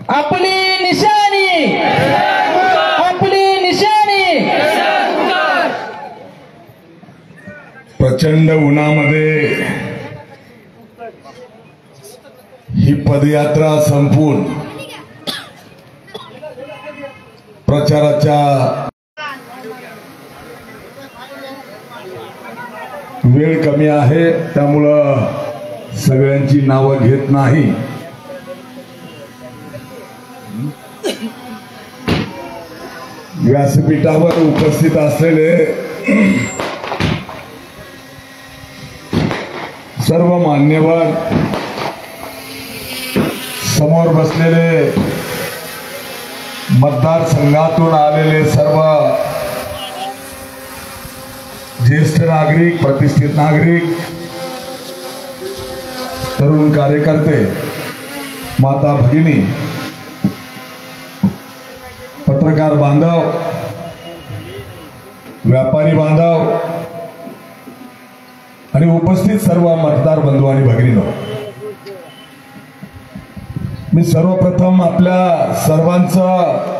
आपली निशाणी, आपली निशाणी। प्रचंड उन्हामध्ये ही पदयात्रा संपून प्रचाराच्या वेळ कमी आहे, त्यामुळं सगळ्यांची नावं घेत नाही। व्यासपीठावर उपस्थित असलेले सर्व मान्यवर, समोर बसलेले मतदारसंघातून आलेले सर्व ज्येष्ठ नागरिक, प्रतिष्ठित नागरिक, तरुण कार्यकर्ते, माता भगिनी, पत्रकार बांधव, व्यापारी बांधव आणि उपस्थित सर्व मतदार बंधू आणि भगिनींनो, मी सर्वप्रथम आपल्या सर्वांचं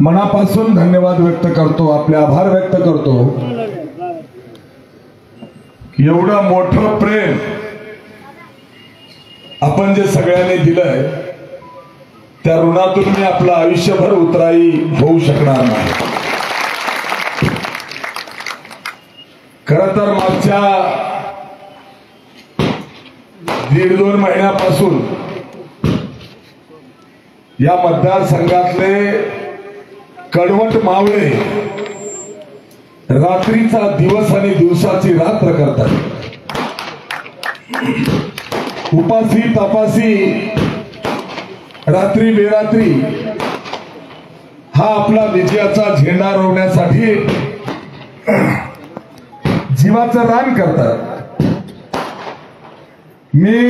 मनापासून धन्यवाद व्यक्त करतो, आपले आभार व्यक्त करतो। एवढं मोठं प्रेम आपण जे सगळ्यांनी दिलंय, त्या ऋणातून मी आपलं आयुष्यभर उतराई होऊ शकणार नाही। खरं तर मागच्या 1.5-2 महिन्यापासून या मतदारसंघातले कडवट मावळे रात्रीचा दिवस आणि दिवसाची रात्र करतात। उपासी तापासी रात्री बेरात्री हा आपला विजयाचा झेंडा रोवण्यासाठी जीवाचं रान करतात। मी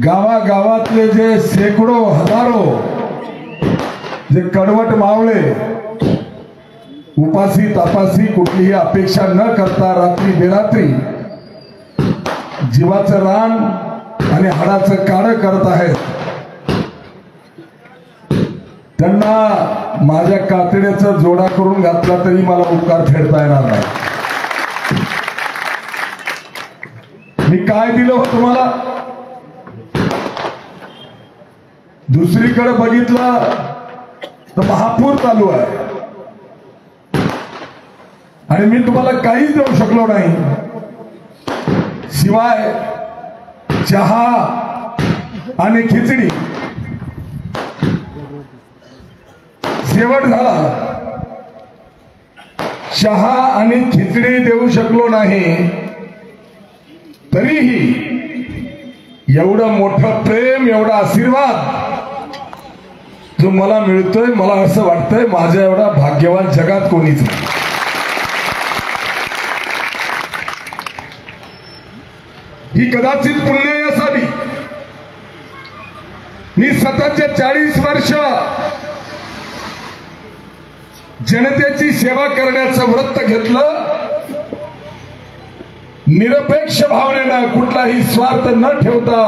गावागावातले जे शेकडो हजारो जे कडवट मावळे उपासी तापासी कुठलीही अपेक्षा न करता रात्री बेरात्री जीवाचं रान आणि हाडाचं काढ करत आहेत, त्यांना माझ्या कातड्याचा जोडा करून घातला तरी मला उपकार फेडता येणार नाही। मी काय दिलं हो तुम्हाला? दुसरीकडे बघितलं तर महापूर चालू आहे आणि मी तुम्हाला काहीच देऊ शकलो नाही, शिवाय चहा आणि खिचडी। शेवट झाला, चहा आणि खिचडी देऊ शकलो नाही, तरीही एवढं मोठं प्रेम, एवढा आशीर्वाद जो मला मिळतोय, मला असं वाटतंय माझ्या एवढा भाग्यवान जगात कोणीच नाही। ही कदाचित पुण्य असावी। मी सततचे 40 वर्ष जनतेची सेवा करण्याचं व्रत घेतलं, निरपेक्ष भावनेनं, कुठलाही स्वार्थ न ठेवता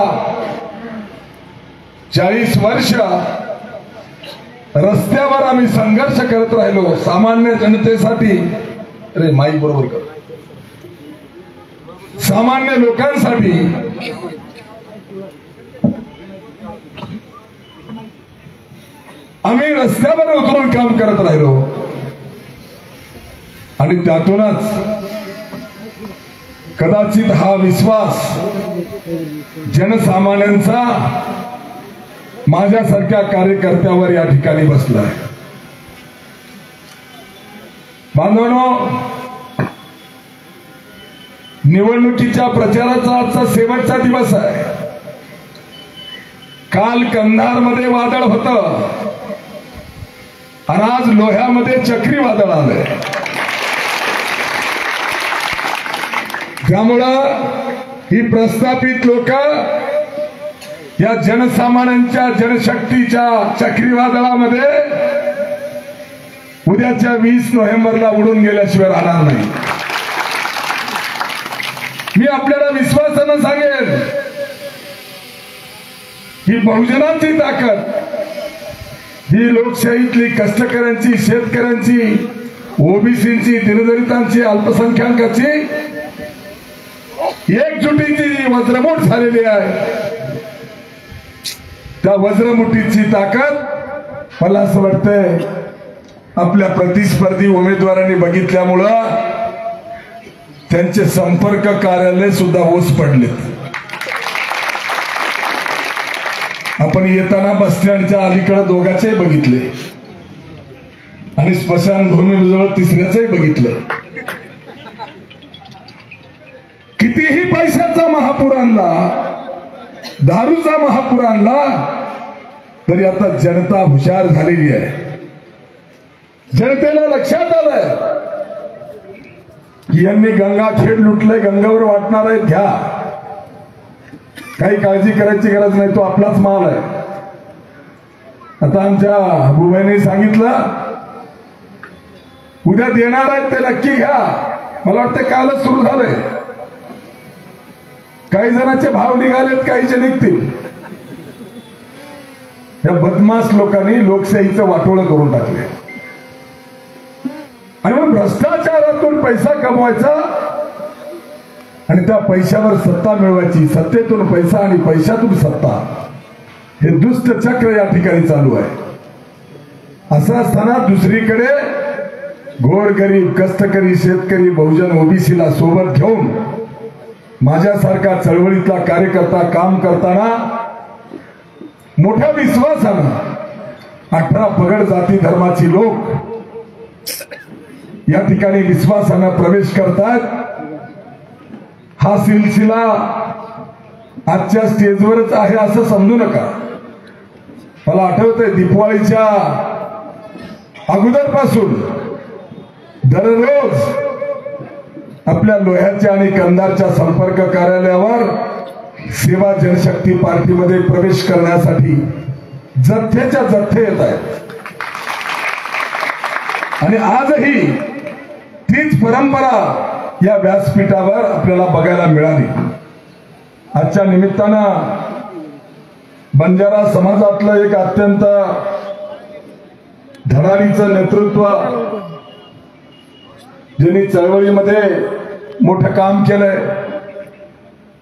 40 वर्ष रस्त्यावर आम्ही संघर्ष करत राहिलो सामान्य जनतेसाठी। अरे माईक बरोबर कर, सामान्य लोकांसाठी। आम्ही रस्त्यावर उतरून काम करत राहिलो आणि त्यातूनच कदाचित हा विश्वास जनसामान्यांचा माझ्यासारख्या कार्यकर्त्यावर या ठिकाणी बसलाय। बांधवांनो, निवडणुकीच्या प्रचाराचा आजचा शेवटचा दिवस आहे। काल कंधारमध्ये वादळ होतं आणि आज लोह्यामध्ये चक्रीवादळ आलंय। त्यामुळं ही प्रस्थापित लोक या जनसामान्यांच्या जनशक्तीच्या चक्रीवादळामध्ये उद्याच्या 20 नोव्हेंबरला उडून गेल्याशिवाय राहणार नाही। मी आपल्याला विश्वासानं सांगेन, ही बहुजनांची ताकद, ही लोकशाहीतली कष्टकऱ्यांची, शेतकऱ्यांची, ओबीसींची, दिनदलितांची, अल्पसंख्याकांची एकजुटीची जी वज्रमूठ झालेली आहे, त्या वज्रमुठीची ताकद मला असं वाटतंय आपल्या प्रतिस्पर्धी उमेदवारांनी बघितल्यामुळं त्यांचे संपर्क कार्यालय सुद्धा ओस पडलेत. आपण येताना बस स्टँडच्या अलीकडे दोघांचे बघितले आणि स्मशानभूमीजवळ तिसऱ्याचंही बघितलं. कितीही पैशाचा महापूर आणला, दारूचा महापूर आणला, तरी आता जनता हुशार झालेली आहे. जनतेला लक्षात आलंय की यांनी गंगाखेड लुटलंय, गंगावर वाटणार आहे, घ्या, काही काळजी करायची गरज नाही, तो आपलाच माल आहे. आता आमच्या हबूबाईने सांगितलं उद्या देणार आहेत ते नक्की घ्या. मला वाटतं कालच सुरू झालंय. काही जणांचे भाव निघालेत, काहीचे निघतील. या बदमाश लोकांनी लोकशाहीचं वाटोळं करून टाकले आणि मग भ्रष्टाचारातून पैसा कमवायचा आणि त्या पैशावर सत्ता मिळवायची, सत्तेतून पैसा आणि पैशातून सत्ता, हे दुष्ट चक्र या ठिकाणी चालू आहे. असं असताना दुसरीकडे गोरगरीब, कष्टकरी, शेतकरी, बहुजन, ओबीसीला सोबत घेऊन माझ्यासारखा चळवळीतला कार्यकर्ता काम करताना मोठ्या विश्वासानं 18 पगड जाती धर्माची लोक या ठिकाणी विश्वासानं प्रवेश करतात. हा सिलसिला आजच्या स्टेजवरच आहे असं समजू नका. मला आठवतंय दिवाळीच्या अगोदरपासून दररोज आपल्या लोह्याच्या आणि कंधारच्या संपर्क कार्यालयावर सेवा जनशक्ती पार्टीमध्ये प्रवेश करण्यासाठी जथ्थेच्या जथ्थे येत आहेत आणि आजही तीच परंपरा या व्यासपीठावर आपल्याला बघायला मिळाली. आजच्या निमित्तानं बंजारा समाजातलं एक अत्यंत धडाडीचं नेतृत्व, ज्यांनी चळवळीमध्ये मोठं काम केलंय,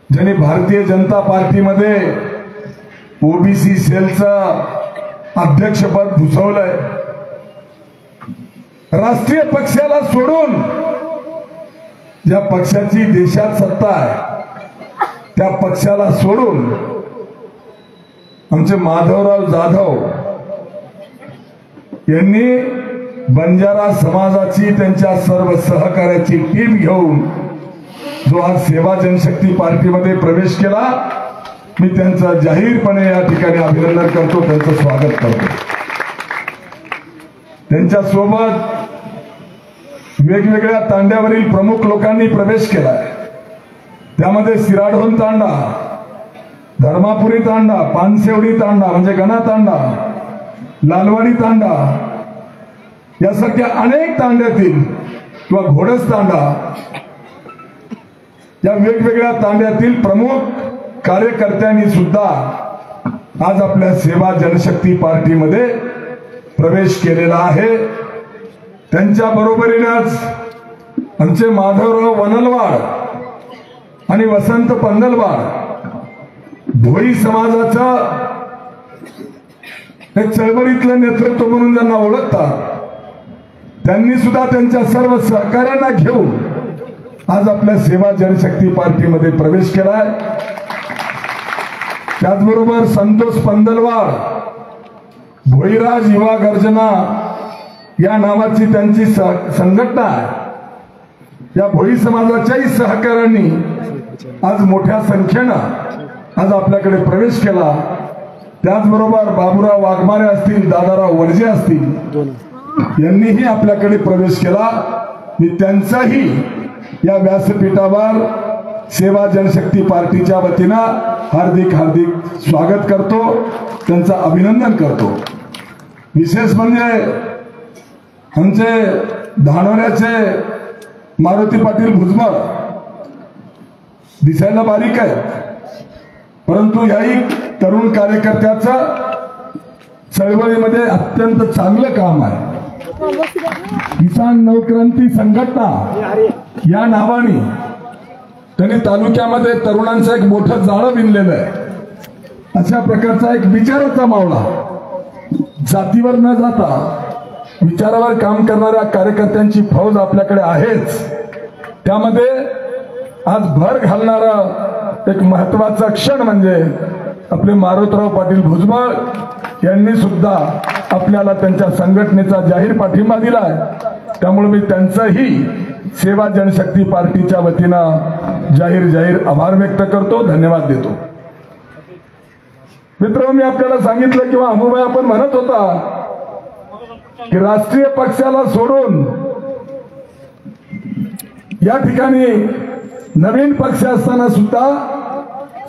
ज्यांनी भारतीय जनता पार्टीमध्ये ओबीसी सेलचं अध्यक्षपद भूषवलंय, राष्ट्रीय पक्षाला सोडून ज्या पक्षाची देशात सत्ता आहे त्या पक्षाला सोडून आमचे माधवराव जाधव यांनी बंजारा समाजाची, त्यांच्या सर्व सहकार्याची टीम घेऊन जो आज सेवा जनशक्ती पार्टीमध्ये प्रवेश केला, मी त्यांचं जाहीरपणे या ठिकाणी अभिनंदन करतो, त्यांचं स्वागत करतो. त्यांच्या सोबत वेगवेगळ्या तांड्यावरील प्रमुख लोकांनी प्रवेश केलाय. त्यामध्ये सिराढोण तांडा, धर्मापुरी तांडा, पानसेवडी तांडा म्हणजे गणा तांडा, लालवाडी तांडा यासारख्या अनेक तांड्यातील किंवा घोडस तांडा या वेगवेगळ्या तांड्यातील प्रमुख कार्यकर्त्यांनी सुद्धा आज आपल्या सेवा जनशक्ती पार्टीमध्ये प्रवेश केलेला आहे. त्यांच्या बरोबरीनेच आमचे माधवराव वनलवाड आणि वसंत पंदलवाड भोई समाजाचं एक चळवळीतलं नेतृत्व म्हणून ज्यांना ओळखतात, त्यांनी सुद्धा त्यांच्या सर्व सहकार्यांना घेऊन आज आपल्या सेवा जनशक्ती पार्टीमध्ये प्रवेश केलाय. त्याचबरोबर संतोष पंदलवाड, भोईराज युवा गर्जना या नावाची त्यांची संघटना आहे. या भोई समाजाच्याही सहकार्यांनी आज मोठ्या संख्येनं आज आपल्याकडे प्रवेश केला. त्याचबरोबर बाबूराव वाघमारे असतील, दादाराव वरजे असतील, यांनीही आपल्याकडे प्रवेश केला. मी त्यांचाही या व्यासपीठावर सेवा जनशक्ती पार्टीच्या वतीनं हार्दिक हार्दिक स्वागत करतो, त्यांचं अभिनंदन करतो. विशेष म्हणजे आमचे धानोऱ्याचे मारुती पाटील भुजबळ दिसायला बारीक आहेत, परंतु याही तरुण कार्यकर्त्याचं चळवळीमध्ये अत्यंत चांगलं काम आहे. किसान नवक्रांती संघटना या नावाने त्यांनी तालुक्यामध्ये तरुणांचं एक मोठं जाळं विणलेलं आहे. अशा प्रकारचा एक विचाराचा मावळा, जातीवर न जाता विचारावर काम करणाऱ्या कार्यकर्त्यांची फौज आपल्याकडे आहेच. त्यामध्ये आज भर घालणारा एक महत्वाचा क्षण म्हणजे आपले मारुतराव पाटील भुजबळ यांनी सुद्धा आपल्याला त्यांच्या संघटनेचा जाहीर पाठिंबा दिलाय. त्यामुळे मी त्यांचाही सेवा जनशक्ती पार्टीच्या वतीनं जाहीर आभार व्यक्त करतो, धन्यवाद देतो. मित्र, मी आपल्याला सांगितलं किंवा अनुभव आपण म्हणत होता की राष्ट्रीय पक्षाला सोडून या ठिकाणी नवीन पक्ष असताना सुद्धा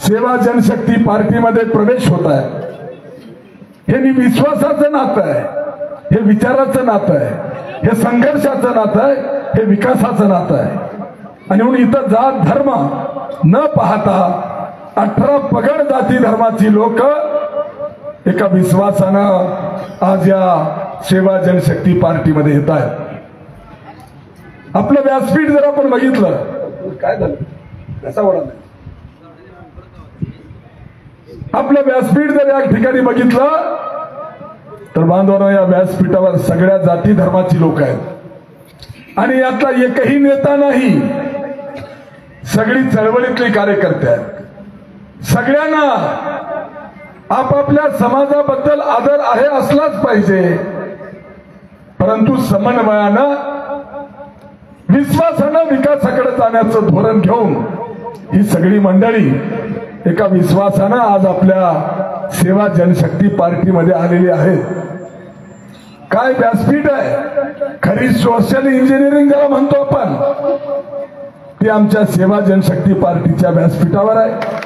सेवा जनशक्ती पार्टीमध्ये प्रवेश होत आहे. हे विश्वासाचं नातं आहे, हे विचाराचं नातं आहे, हे संघर्षाचं नातं आहे, हे विकासाचं नातं आहे. आणि म्हणून इथं जात धर्म न पाहता 18 पगड जाती धर्माची लोक एका विश्वासानं आज या सेवा जनशक्ती पार्टीमध्ये येत आहेत. आपलं व्यासपीठ जर आपण बघितलं, काय झालं कसा वडा नाही, आपलं व्यासपीठ जर या ठिकाणी बघितलं तर बांधवांनो, या व्यासपीठावर सगळ्या जाती धर्माची लोक आहेत आणि यातला एकही नेता नाही. सगळी चळवळीतली कार्यकर्ते आहेत. सगळ्यांना आपापल्या समाजाबद्दल आदर आहे असलाच पाहिजे, परंतु समन्वयानं विश्वासानं विकासाकडे जाण्याचं धोरण घेऊन ही सगळी मंडळी एका विश्वासानं आज आपल्या सेवा जनशक्ती पार्टीमध्ये आलेली आहेत. काय व्यासपीठ आहे, खरी सोशल इंजिनिअरिंग ज्याला म्हणतो आपण, ती आमच्या सेवा जनशक्ती पार्टीच्या व्यासपीठावर आहे.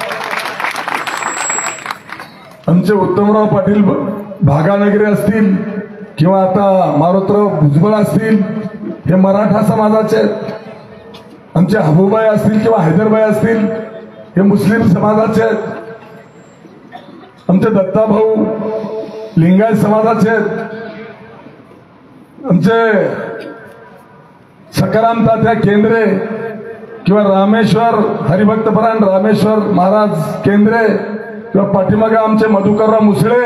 आमचे उत्तमराव पाटील भागानगरे असतील किंवा आता मारुतराव भुजबळ असतील, हे मराठा समाजाचे आहेत. आमचे हबूबाई असतील किंवा हैदरबाई असतील, हे मुस्लिम समाजाचे आहेत. आमचे दत्ताभाऊ लिंगायत समाजाचे आहेत. आमचे सकाराम तात्या केंद्रे किंवा रामेश्वर हरिभक्तपरायण रामेश्वर महाराज केंद्रे किंवा पाठीमागे आमचे मधुकरराव मुसळे,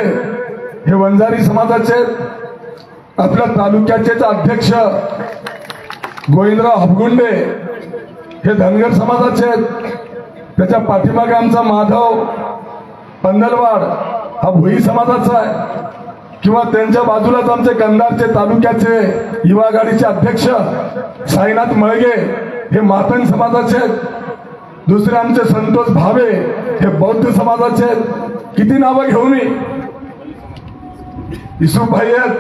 हे वंजारी समाजाचे आहेत. आपल्या तालुक्याचे अध्यक्ष गोविंदराव हबगुंडे, हे धनगर समाजाचे आहेत. त्याच्या पाठीमागे आमचा माधव पंदलवाड, हा भोई समाजाचा आहे. किंवा त्यांच्या बाजूलाच आमचे कंधारचे तालुक्याचे युवा आघाडीचे अध्यक्ष साईनाथ मळगे, हे मातंग समाजाचे आहेत. दुसरे आमचे संतोष भावे, हे बौद्ध समाजाचे आहेत. किती नावं घेऊ मी, इसुभाई आहेत.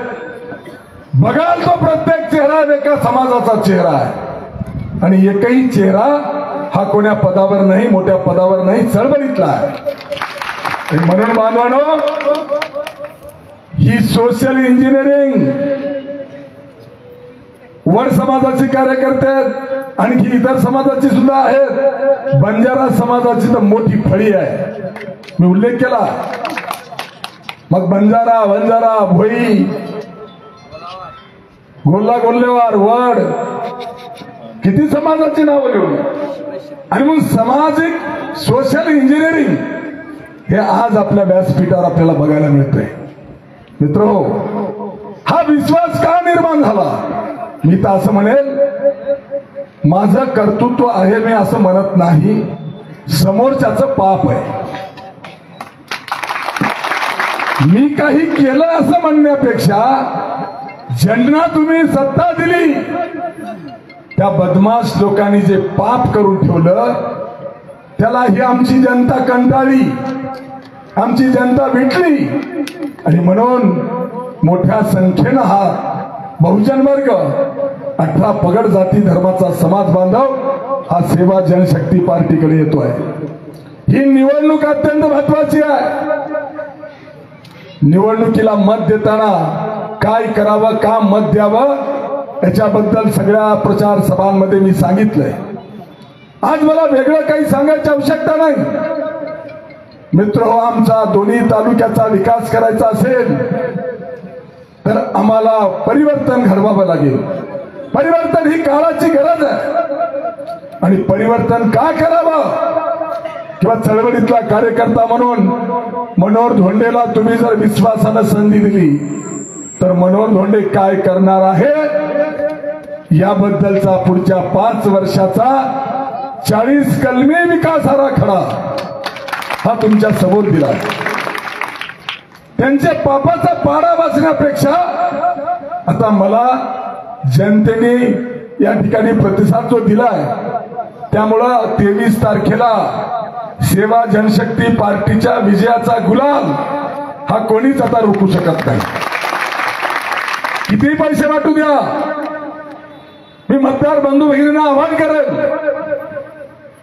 बघाल तो प्रत्येक चेहरा एका समाजाचा चेहरा आहे आणि एकही चेहरा हा कोण्या पदावर नाही, मोठ्या पदावर नाही, चळवळीतला आहे. म्हणून बांधवांनो, ही सोशल इंजिनिअरिंग वड समाजाचे कार्यकर्ते आहेत, आणखी इतर समाजाची सुद्धा आहेत. बंजारा समाजाची तर मोठी फळी आहे, मी उल्लेख केला. मग बंजारा, वंजारा, भोई, गोल्ला गोल्लेवार, वड, किती समाजाची नावं घेऊन. आणि मग सामाजिक सोशल इंजिनिअरिंग हे आज आपल्या व्यासपीठावर आपल्याला बघायला मिळतंय. मित्रहो, हा विश्वास का निर्माण झाला? मी तर असं म्हणेल, माझं कर्तृत्व आहे मी असं म्हणत नाही, समोरच्याचं पाप आहे. मी काही केलं असं म्हणण्यापेक्षा ज्यांना तुम्ही सत्ता दिली त्या बदमाश लोकांनी जे पाप करून ठेवलं त्याला ही आमची जनता कंटाळली, आमची जनता विटली. आणि म्हणून मोठ्या संख्येनं हा बहुजन वर्ग, 18 पगड जाती धर्माचा समाज बांधव हा सेवा जनशक्ती पार्टीकडे येतोय. ही निवडणूक अत्यंत महत्वाची आहे. निवडणुकीला मत देताना काय करावं, का मत द्यावं, याच्याबद्दल सगळ्या प्रचार सभांमध्ये मी सांगितलंय. आज मला वेगळं काही सांगायची आवश्यकता नाही. मित्र हो, आमचा दोन्ही तालुक्याचा विकास करायचा असेल तर आम्हाला परिवर्तन घडवावं लागेल. परिवर्तन ही काळाची गरज आहे आणि परिवर्तन का करावं किंवा चळवळीतला कार्यकर्ता म्हणून मनोहर धोंडेला तुम्ही जर विश्वासानं संधी दिली तर मनोहर धोंडे काय करणार आहे याबद्दलचा पुढच्या 5 वर्षाचा 40 कलमी विकास आराखडा हा तुमच्या समोर दिला. त्यांच्या पापाचा पाडा वाचण्यापेक्षा आता मला जनतेने या ठिकाणी प्रतिसाद जो दिलाय त्यामुळं 23 तारखेला सेवा जनशक्ती पार्टीच्या विजयाचा गुलाल हा कोणीच आता रोखू शकत नाही. किती पैसे वाटू द्या, मी मतदार बंधू भगिनींना आवाहन करेन,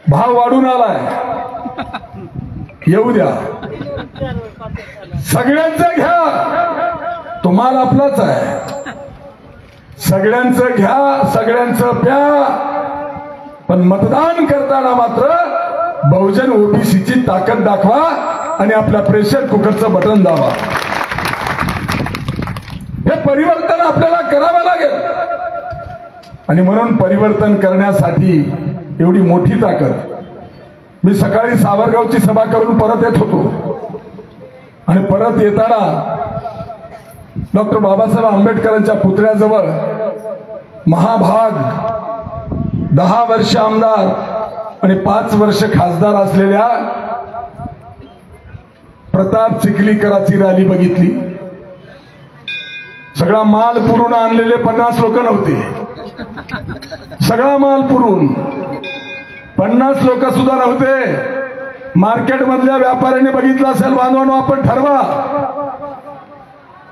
भाव वाढून आलाय, येऊ द्या, सगळ्यांचं घ्या, तुम्हाला आपलाच आहे, सगळ्यांचं घ्या, सगळ्यांचं प्या, पण मतदान करताना मात्र बहुजन ओबीसीची ताकद दाखवा आणि आपल्या प्रेशर कुकरचं बटन दाबा. हे परिवर्तन आपल्याला करावं लागेल आणि म्हणून परिवर्तन करण्यासाठी एवढी मोठी ताकद. मी सकाळी सावरगावची सभा करून परत येत होतो आणि परत येताना डॉक्टर बाबासाहेब आंबेडकरांच्या पुतळ्याजवळ महाभाग 10 वर्ष आमदार आणि 5 वर्ष खासदार असलेल्या प्रताप चिखलीकरांची रॅली बघितली. सगळा माल पुरून आणलेले 50 लोक नव्हते, सगळा माल पुरून 50 लोक सुद्धा नव्हते. मार्केट मधल्या व्यापाऱ्यांनी बघितलं असेल, बांधवांनो आपण ठरवा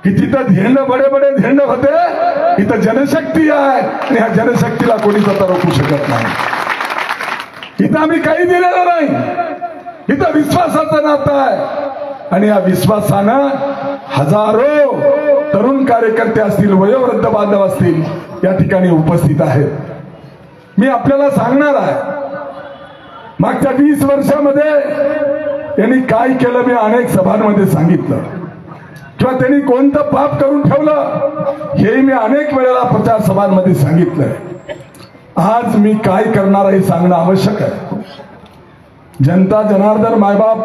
की तिथं धेंड बडे बडे धेंड होते, इथं जनशक्ती आहे आणि ह्या जनशक्तीला कोणीच आता रोखू शकत नाही. इथं आम्ही काही दिलेलं नाही, इथं विश्वासाचं नातं आहे आणि या विश्वासानं हजारो तरुण कार्यकर्ते असतील, वयोवृद्ध बांधव असतील या ठिकाणी उपस्थित आहेत. मी आपल्याला सांगणार आहे, मागच्या 20 वर्षामध्ये यांनी काय केलं मी अनेक सभांमध्ये सांगितलं, किंवा त्यांनी कोणतं पाप करून ठेवलं हे मी अनेक वेळेला प्रचार सभांमध्ये सांगितलंय. आज मी काय करणार हे सांगणं आवश्यक आहे. जनता जनार्दन मायबाप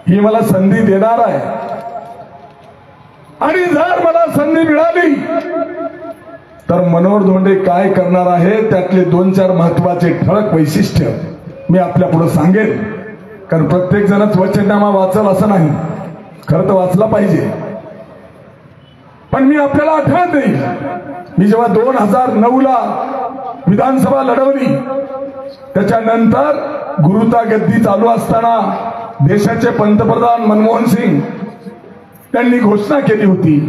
ही मला संधी देणार आहे आणि जर मला संधी मिळाली तर मनोहर धोंडे काय करणार आहे त्यातले 2-4 महत्वाचे ठळक वैशिष्ट्य मी आपल्या पुढे सांगेन. कारण प्रत्येक जणच वचननामा वाचल असं नाही, खरं तर वाचला पाहिजे. पण मी आपल्याला आठवण देईल, मी जेव्हा 2009ला विधानसभा लढवली त्याच्यानंतर गुरुता गद्दी चालू असताना देशाचे पंतप्रधान मनमोहन सिंग त्यांनी घोषणा केली होती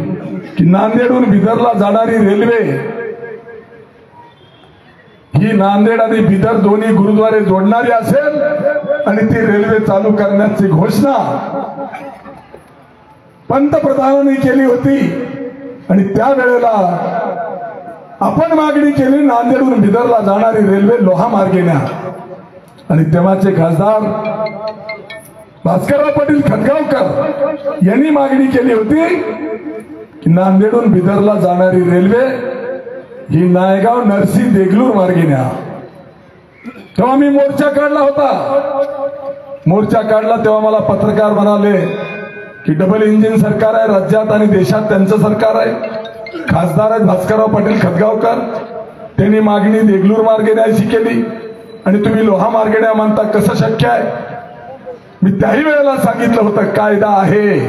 की नांदेडहून बिदरला जाणारी रेल्वे ही नांदेड आणि बिदर दोन्ही गुरुद्वारे जोडणारी असेल आणि ती रेल्वे चालू करण्याची घोषणा पंतप्रधानांनी केली होती. आणि त्यावेळेला आपण मागणी केली नांदेडहून बिदरला जाणारी रेल्वे लोहा मार्गे न्या. आणि तेव्हाचे खासदार भास्करराव पाटील खतगावकर यांनी मागणी केली होती की नांदेडहून बिदरला जाणारी रेल्वे ही नायगाव नरसी देगलूर मार्गे न्या. तेव्हा मी मोर्चा काढला होता. मोर्चा काढला तेव्हा मला पत्रकार म्हणाले की डबल इंजिन सरकार आहे राज्यात आणि देशात, त्यांचं सरकार आहे, खासदार आहेत भास्करराव पाटील खतगावकर, त्यांनी मागणी देगलूर मार्गे न्यायची केली आणि तुम्ही लोहा मार्गे न्या म्हणता, कसं शक्य आहे. मी त्याही वेळेला सांगितलं होतं कायदा आहे,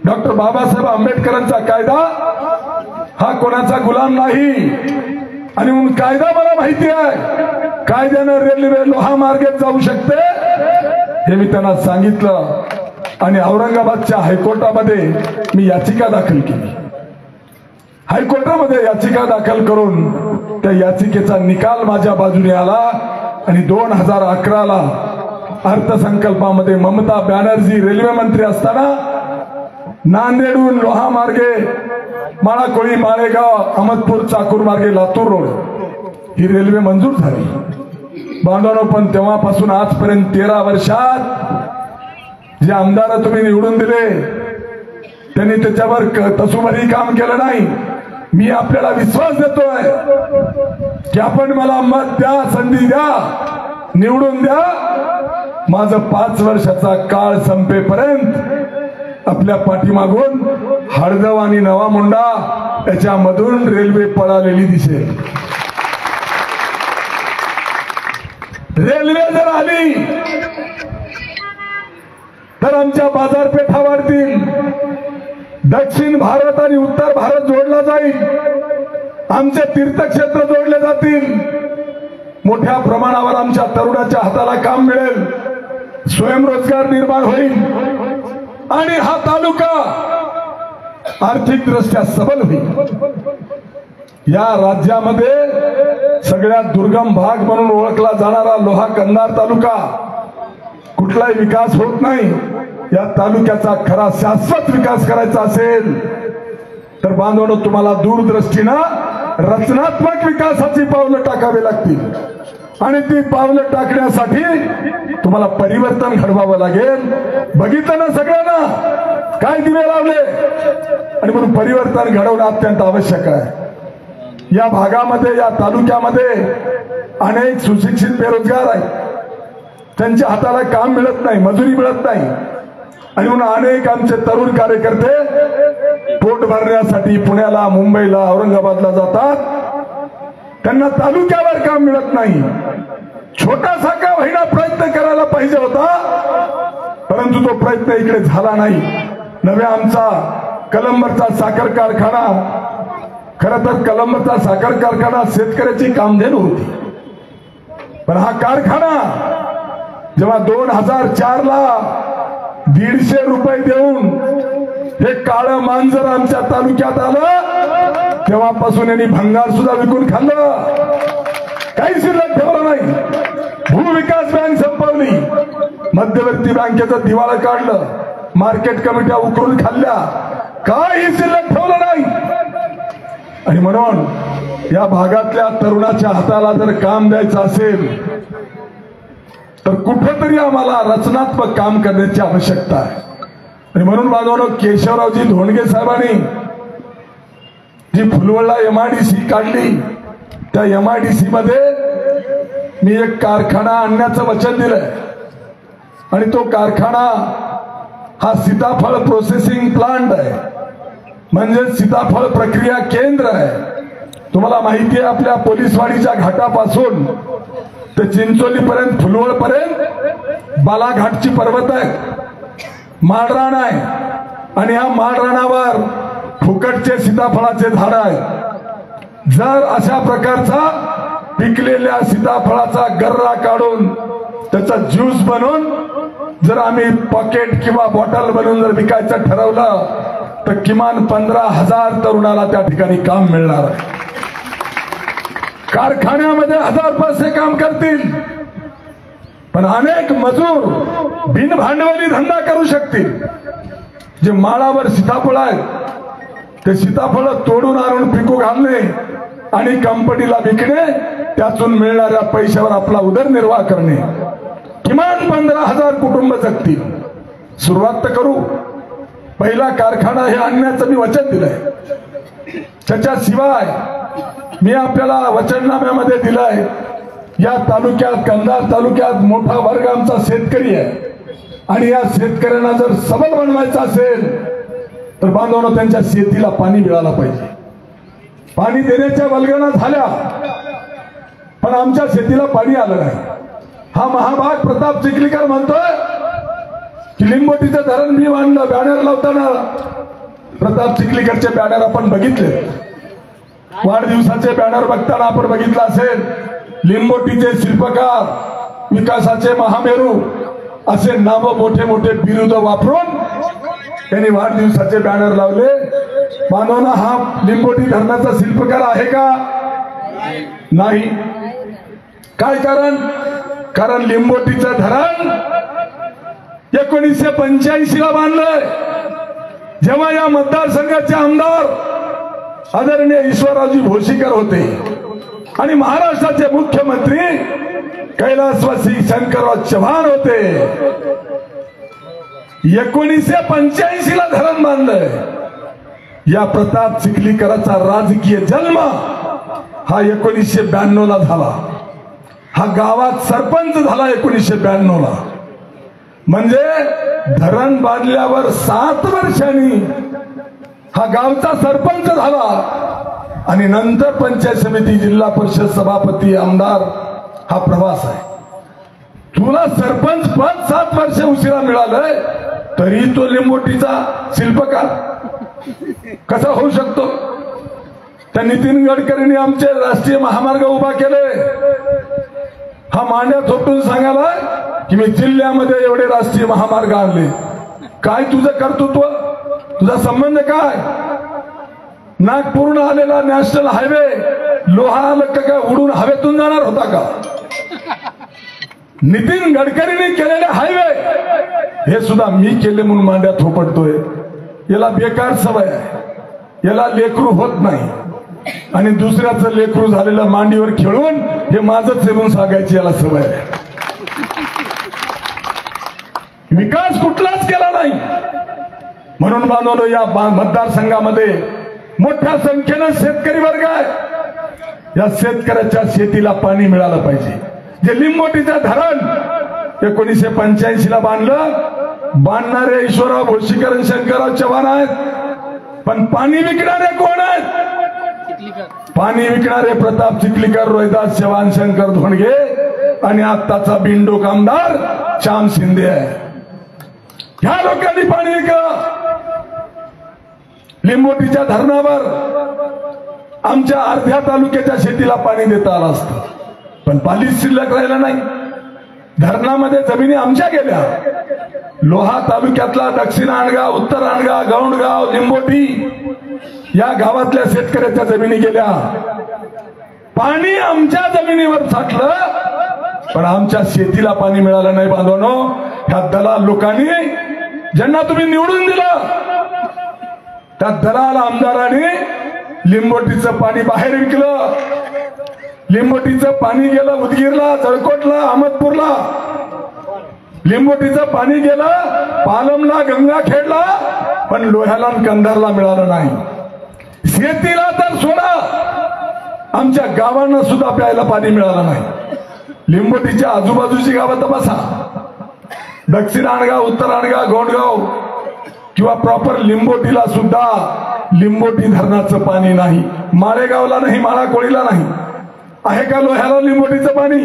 डॉक्टर बाबासाहेब आंबेडकरांचा कायदा हा कोणाचा गुलाम नाही. आणि म्हणून कायदा मला माहिती आहे, कायद्यानं रेल्वे लोहा मार्गेत जाऊ शकते हे मी त्यांना सांगितलं. आणि औरंगाबादच्या हायकोर्टामध्ये मी याचिका दाखल केली. हायकोर्टामध्ये याचिका दाखल करून त्या याचिकेचा निकाल माझ्या बाजूने आला आणि 2011ला अर्थसंकल्पामध्ये ममता बॅनर्जी रेल्वे मंत्री असताना नांदेडहून लोहा मार्गे माळाकोळी माळेगाव अहमदपूर चाकूर मार्गे लातूर रोड ही रेल्वे मंजूर झाली. बांधवांनो, पण तेव्हापासून आजपर्यंत 13 वर्षात जे आमदार तुम्ही निवडून दिले त्यांनी त्याच्यावर तसूभरी काम केलं नाही. मी आपल्याला विश्वास देतोय की आपण मला मत द्या, संधी द्या, निवडून द्या. माझं 5 वर्षाचा काळ संपेपर्यंत आपल्या पाठीमागून हळदव आणि नवा मुंडा याच्यामधून रेल्वे पळालेली दिसेल. रेल्वे जर आली तर आमच्या बाजारपेठा वाढतील. दक्षिण भारत आणि उत्तर भारत जोडला जाईल. आमचे तीर्थक्षेत्र जोडले जातील. मोठ्या प्रमाणावर आमच्या तरुणाच्या हाताला काम मिळेल. स्वयंरोजगार निर्माण होईल आणि हा तालुका आर्थिकदृष्ट्या सबल होईल. या राज्यामध्ये सगळ्यात दुर्गम भाग म्हणून ओळखला जाणारा लोहा कंधार तालुका कुठलाही विकास होत नाही. या तालुक्याचा खरा शाश्वत विकास करायचा असेल तर बांधवांनो तुम्हाला दूरदृष्टीनं रचनात्मक विकासाची पावलं टाकावी लागतील आणि ती पावलं टाकण्यासाठी तुम्हाला परिवर्तन घडवावं लागेल. बघितलं ना सगळ्यांना काय दिवे लावले आणि म्हणून परिवर्तन घडवणं अत्यंत आवश्यक आहे. या भागामध्ये या तालुक्यामध्ये अनेक सुशिक्षित बेरोजगार आहेत. त्यांच्या हाताला काम मिळत नाही, मजुरी मिळत नाही आणि म्हणून अनेक आमचे तरुण कार्यकर्ते पोट भरण्यासाठी पुण्याला, मुंबईला, औरंगाबादला जातात. त्यांना तालुक्यावर काम मिळत नाही. छोटासा का होईना प्रयत्न करायला पाहिजे होता, परंतु तो प्रयत्न इकडे झाला नाही. नव्या आमचा कलंबरचा साखर कारखाना, खरं तर कलंबरचा साखर कारखाना शेतकऱ्याची कामधेनू होती. पण हा कारखाना जेव्हा 2004 ला 150 रुपये देऊन हे काळं मांजर आमच्या तालुक्यात आलं तेव्हापासून यांनी भंगार सुद्धा विकून खाल्लं. काही शिल्लक ठेवलं नाही. भूविकास बँक संपवली, मध्यवर्ती बँकेचं दिवाळं काढलं, मार्केट कमिट्या उकरून खाल्ल्या, काही शिल्लक ठेवलं नाही. आणि म्हणून या भागातल्या तरुणाच्या हाताला जर काम द्यायचं असेल तर कुठेतरी आम्हाला रचनात्मक काम करण्याची आवश्यकता आहे. आणि म्हणून बांधवांनो केशवरावजी धोंडगे साहेबांनी जी फुलवळला MIDC काढली त्या MIDC मध्ये मी एक कारखाना आणण्याचं वचन दिलंय आणि तो कारखाना हा सीताफळ प्रोसेसिंग प्लांट आहे, म्हणजे सीताफळ प्रक्रिया केंद्र आहे. तुम्हाला माहिती आहे आपल्या पोलीसवाडीच्या घाटापासून ते चिंचोली पर्यंत, फुलवळ पर्यंत बालाघाटची पर्वत आहे, माळरान आहे आणि या माळरानावर फुकटचे सीताफळाचे झाड आहे. जर अशा प्रकारचा पिकलेल्या सीताफळाचा गर्रा काढून त्याचा ज्यूस बनवून जर आम्ही पॉकेट किंवा बॉटल बनवून जर विकायचं ठरवलं तर किमान 15,000 तरुणाला त्या ठिकाणी काम मिळणार आहे. कारखान्यामध्ये 1000 पैसे काम करतील, पण अनेक मजूर बिनभांडवली धंदा करू शकतील. जे माळावर सीताफळ आहेत ते सीताफळ तोडून आणून पिकू घालणे आणि कंपनीला विकणे, त्यातून मिळणाऱ्या पैशावर आपला उदरनिर्वाह करणे. किमान 15,000 कुटुंब जगतील. सुरुवात तर करू. पहिला कारखाना हे आणण्याचं मी वचन दिलंय. त्याच्याशिवाय मी आपल्याला वचननाम्यामध्ये दिलंय या तालुक्यात, कंधार तालुक्यात मोठा वर्ग आमचा शेतकरी आहे आणि या शेतकऱ्यांना जर सबल बनवायचं असेल तर बांधवांनो त्यांच्या शेतीला पाणी मिळालं पाहिजे. पाणी देण्याच्या वल्गना झाल्या पण आमच्या शेतीला पाणी आलं नाही. हा महाभाग प्रताप चिखलीकर म्हणतोय की लिंबोटीचं धरण मी बांधलं. बॅनर लावताना प्रताप चिखलीकरचे बॅनर आपण बघितले, वाढदिवसाचे बॅनर बघताना आपण बघितलं असेल. लिंबोटीचे शिल्पकार, विकासाचे महामेरू असे नाव मोठे मोठे बिरुद वापरून त्यांनी वाढदिवसाचे बॅनर लावले. बांधवांनो हा लिंबोटी धरणाचा शिल्पकार आहे का? नाही. काय कारण? कारण लिंबोटीचं धरण 1985 ला बांधलंय, जेव्हा या मतदारसंघाचे आमदार आदरणीय ईश्वररावजी भोशीकर होते आणि महाराष्ट्राचे मुख्यमंत्री कैलासवासी शंकरराव चव्हाण होते. 1985 ला धरण बांधलंय. या प्रताप चिखलीकराचा राजकीय जन्म हा 1992 ला झाला. हा गावात सरपंच झाला 1992 ला. म्हणजे धरण बांधल्यावर 7 वर्षांनी हा गावचा सरपंच झाला आणि नंतर पंचायत समिती, जिल्हा परिषद सभापती, आमदार हा प्रवास आहे. तुला सरपंच पद 7 वर्ष उशिरा मिळालंय तरी तो लिंबोटीचा शिल्पकार कसा होऊ शकतो? त्या नितीन गडकरींनी आमचे राष्ट्रीय महामार्ग उभा केले. हा मांड्या थोपटून सांगायला की मी जिल्ह्यामध्ये एवढे राष्ट्रीय महामार्ग आणले. काय तुझं कर्तृत्व, तुझा संबंध काय? नागपूरहून आलेला नॅशनल हायवे लोहा का उडून हवेतून जाणार होता का? नितीन गडकरींनी केलेले हायवे हे सुद्धा मी केले म्हणून मांड्या थोपटतोय. याला बेकार सवय आहे. याला लेकरू होत नाही आणि दुसऱ्याचं लेकरू झालेलं मांडीवर खेळून हे माझंच सेवून सांगायची याला सवय आहे. विकास कुठलाच केला नाही. म्हणून बांधवलो या मतदारसंघामध्ये मोठ्या संख्येनं शेतकरी वर्ग आहे. या शेतकऱ्याच्या शेतीला पाणी मिळालं पाहिजे. जे लिंबोटीचं धरण 1985 ला बांधलं, बांधणारे ईश्वरराव भोशीकर आणि शंकरराव चव्हाण आहेत. पण पाणी विकणारे कोण आहेत? पाणी विकणारे प्रताप चिखलीकर, रोहिदास चव्हाण, शंकर धोंडगे आणि आत्ताचा बिंडोक आमदार श्याम शिंदे आहे. ह्या लोकांनी पाणी विकलं. लिंबोटीच्या धरणावर आमच्या अर्ध्या तालुक्याच्या शेतीला पाणी देता आलं असतं, पण पाणीच शिल्लक राहिलं नाही. धरणामध्ये जमिनी आमच्या गेल्या. लोहा तालुक्यातला दक्षिण आणगाव, उत्तर आणगाव, गौंडगाव, लिंबोटी या गावातल्या शेतकऱ्याच्या जमिनी गेल्या. पाणी आमच्या जमिनीवर साठलं पण आमच्या शेतीला पाणी मिळालं नाही. बांधवांनो, ह्या दलाल लोकांनी ज्यांना तुम्ही निवडून दिलं त्या दलाल आमदारांनी लिंबोटीचं पाणी बाहेर विकलं. लिंबोटीचं पाणी गेलं उदगीरला, जळकोटला, अहमदपूरला. लिंबोटीचं पाणी गेलं पालमला, गंगाखेडला, पण लोह्याला आणि कंधारला मिळालं नाही. शेतीला तर सोडा, आमच्या गावांना सुद्धा प्यायला पाणी मिळालं नाही. लिंबोटीच्या आजूबाजूची गावं तपासा. दक्षिण आणगाव, उत्तर आणगाव, गोंडगाव किंवा प्रॉपर लिंबोटीला सुद्धा लिंबोटी धरणाचं पाणी नाही. माळेगावला नाही, माळाकोळीला नाही. आहे का लोह्याला लिंबोटीचं पाणी?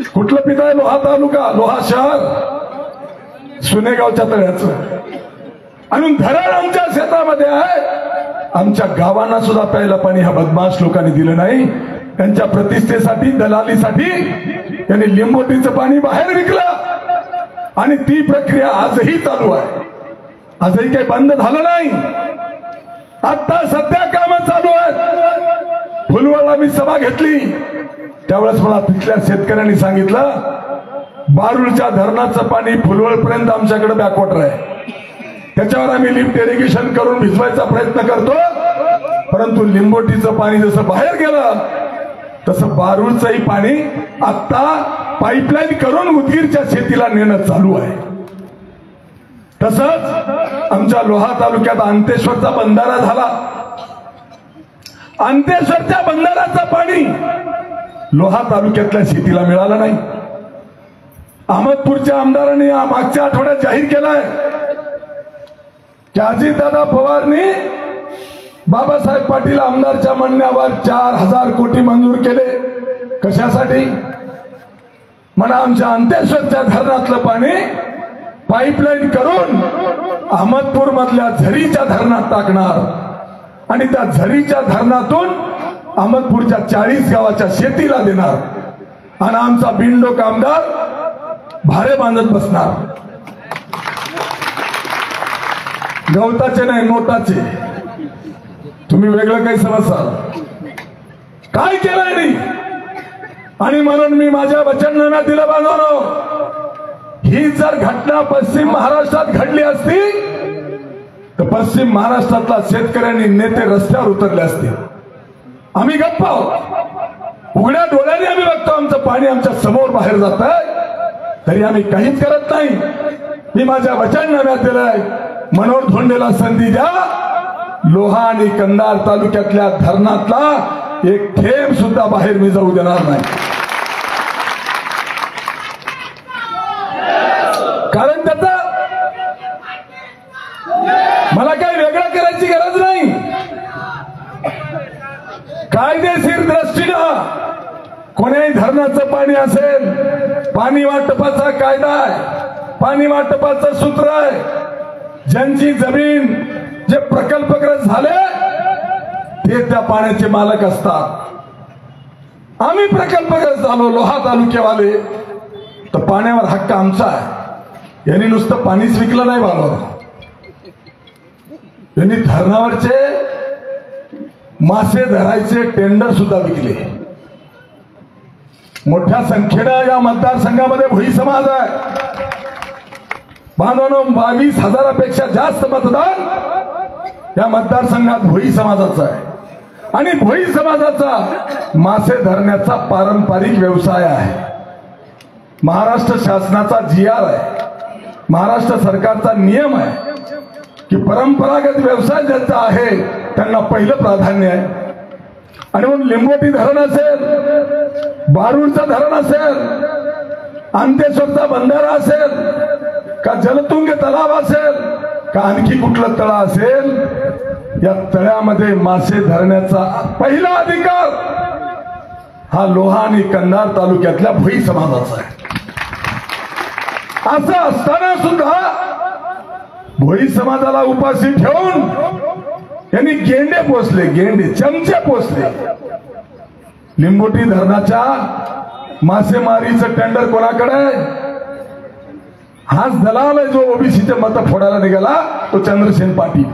कुठलं पिताय? लोहा तालुका, लोहा शहर, सुनेगावच्या तळ्याचं. आणि धरण आमच्या शेतामध्ये आहे. आमच्या गावांना सुद्धा प्यायला पाणी ह्या बदमाश लोकांनी दिलं नाही. त्यांच्या प्रतिष्ठेसाठी, दलालीसाठी त्यांनी लिंबोटीचं पाणी बाहेर विकलं आणि ती प्रक्रिया आजही चालू आहे. आजही काही बंद झालं नाही. आता सध्या कामं चालू आहेत. फुलवाडला मी सभा घेतली त्यावेळेस मला तिथल्या शेतकऱ्यांनी सांगितलं, बारूळच्या धरणाचं पाणी फुलवळपर्यंत आमच्याकडे बॅकवॉटर आहे. त्याच्यावर आम्ही लिफ्ट इरिगेशन करून भिजवायचा प्रयत्न करतो, परंतु लिंबोटीचं पाणी जसं बाहेर गेलं तसं बारूळचंही पाणी आता पाईपलाईन करून उदगीरच्या शेतीला नेणं चालू आहे. तसंच आमच्या लोहा तालुक्यात अंतेश्वरचा बंधारा झाला. अंतेश्वरच्या बंधाराचं पाणी लोहा तालुक्यातल्या शेतीला मिळालं नाही. अहमदपूरच्या आमदारांनी मागच्या आठवड्यात जाहीर केलाय की अजितदादा पवारनी बाबासाहेब पाटील आमदारच्या म्हणण्यावर 4000 कोटी मंजूर केले. कशासाठी? म्हणा आमच्या अंतेश्वरच्या धरणातलं पाणी पाईपलाईन करून अहमदपूर मधल्या झरीच्या धरणात टाकणार आणि त्या झरीच्या धरणातून अहमदपूरच्या 40 गावाच्या शेतीला देणार आणि आमचा बिनडोक आमदार भारे बांधत बसणार. गवताचे नाही, नोटाचे. तुम्ही वेगळं काही समजसाल. काय केलंय नाही. आणि म्हणून मी माझ्या वचननाम्यात दिलं, बांधवांनो, ही जर घटना पश्चिम महाराष्ट्रात घडली असती तर पश्चिम महाराष्ट्रातला शेतकऱ्यांनी नेते रस्त्यावर उतरले असते. आम्ही गप्प आहोत. उघड्या डोळ्याने आम्ही बघतो आमचं पाणी आमच्या समोर बाहेर जात आहे, तरी आम्ही काहीच करत नाही. मी माझ्या वचननाम्यात दिलंय, मनोहर धोंडेला संधी द्या. लोहा आणि कंधार तालुक्यातल्या धरणातला एक थेंब सुद्धा बाहेर मी जाऊ देणार नाही. कारण त्याचा मला काही वेगळं करायची गरज नाही. कायदेशीर दृष्टीनं कोण्याही धरणाचं पाणी असेल, पाणी वाटपाचा कायदा आहे, पाणी वाटपाचं सूत्र आहे. ज्यांची जमीन जे प्रकल्पग्रस्त झाले ते त्या पाण्याचे मालक असतात. आम्ही प्रकल्पग्रस्त झालो लोहा तालुक्यावाले, तर पाण्यावर हक्क आमचा आहे. यांनी नुसतं पाणीच विकलं नाही बाबा, यांनी धरणावरचे मासे धरायचे टेंडर सुद्धा विकले. मोठ्या संख्येनं या मतदारसंघामध्ये भोई समाज आहे. बांधवांनो, 22,000पेक्षा जास्त मतदान या मतदारसंघात भोई समाजाचं आहे. आणि भोई समाजाचा मासे धरण्याचा पारंपरिक व्यवसाय आहे. महाराष्ट्र शासनाचा GR आहे, महाराष्ट्र सरकारचा नियम आहे की परंपरागत व्यवसाय ज्यांचा आहे त्यांना पहिलं प्राधान्य आहे. आणि म्हणून लिंबोटी धरण असेल, बारूडचं धरण असेल, अंतेश्वरचा बंधारा असेल, का जलतुंग तलाव असेल, का आणखी कुठलं तळा असेल, या तळ्यामध्ये मासे धरण्याचा पहिला अधिकार हा लोहा आणि कंधार तालुक्यातल्या भोई समाजाचा आहे. असं असताना सुद्धा भोई समाजाला उपाशी ठेवून यांनी गेंडे पोचले, गेंडे चमचे पोचले. लिंबोटी धरणाच्या मासेमारीचं टेंडर कोणाकडे? हाच दलाल आहे जो ओबीसीचे मत फोडायला निघाला, तो चंद्रसेन पाटील.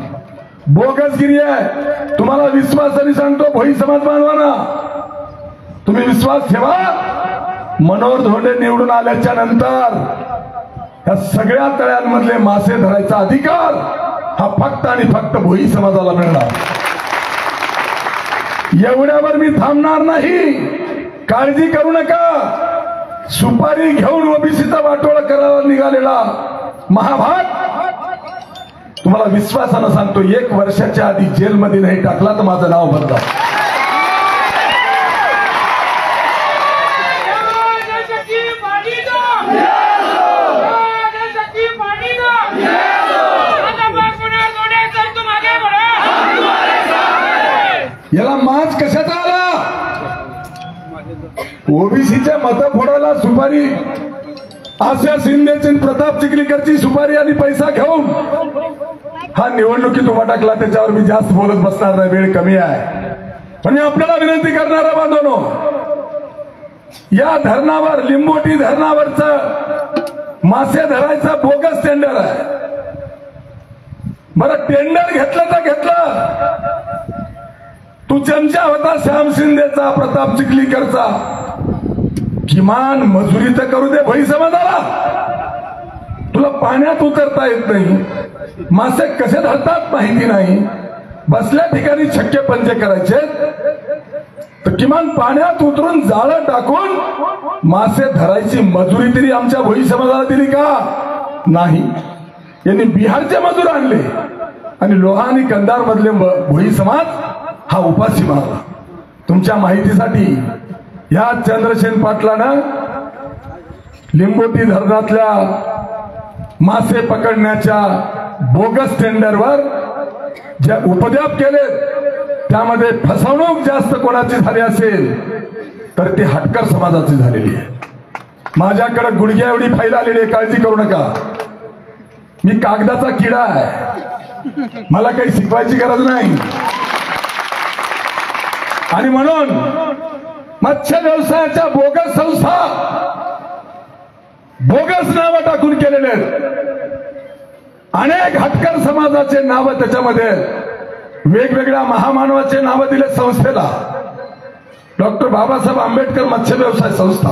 बोगसगिरी आहे. तुम्हाला विश्वासाने सांगतो भोई समाज बांधवांना, तुम्ही विश्वास ठेवा. मनोहर धोंडे निवडून आल्याच्या नंतर या सगळ्या तळ्यांमधले मासे धरायचा अधिकार हा फक्त आणि फक्त भोई समाजाला मिळणार. एवढ्यावर मी थांबणार नाही. काळजी करू नका. सुपारी घेऊन ओबीसीचा वाटोळा करायला निघालेला महाभाग तुम्हाला विश्वासानं सांगतो, 1 वर्षाच्या आधी जेलमध्ये नाही टाकला तर माझं नाव बदला. याला माज कशाचा आला? ओबीसीच्या मत फोडायला सुपारी, आशा शिंदेची, प्रताप चिखलीकरची सुपारी आणि पैसा घेऊन हा निवडणुकीत उभा टाकला. त्याच्यावर मी जास्त बोलत बसणार नाही, वेळ कमी आहे. पण मी आपल्याला विनंती करणारा बांधवांनो, या धरणावर, लिंबोटी धरणावरचं मासे धरायचं बोगस टेंडर आहे. बरं, टेंडर घेतलं तर घेतलं, तू चमचा होता श्याम शिंदेचा, प्रताप चिखलीकरचा, किमान मजुरी तर करू दे भोई समाजाला. तुला पाण्यात उतरता येत नाही, मासे कसे धरतात माहिती नाही, बसल्या ठिकाणी छक्के पंजे करायचे, तर किमान पाण्यात उतरून जाळं टाकून मासे धरायची मजुरी तरी आमच्या भोई समाजाला दिली का? नाही. यांनी बिहारचे मजूर आणले आणि लोहा आणि कंधार मधले भोई समाज हा उपाशी मारला. तुमच्या माहितीसाठी या चंद्रसेन पाटलानं लिंबोटी धरणातल्या मासे पकडण्याच्या बोगस टेंडरवर जे उपद्व्याप केले त्यामध्ये फसवणूक जास्त कोणाची झाली असेल तर ती हटकर समाजाची झालेली आहे. माझ्याकडे गुडघ्या एवढी फाईल आलेली आहे, काळजी करू नका. मी कागदाचा किडा आहे, मला काही शिकवायची गरज नाही. आणि म्हणून मत्स्य व्यवसायाच्या बोगस संस्था, बोगस नावं टाकून केलेले अनेक हटकर समाजाचे नाव, त्याच्यामध्ये वेगवेगळ्या महामानवाचे नाव दिले संस्थेला. डॉक्टर बाबासाहेब आंबेडकर मत्स्य व्यवसाय संस्था,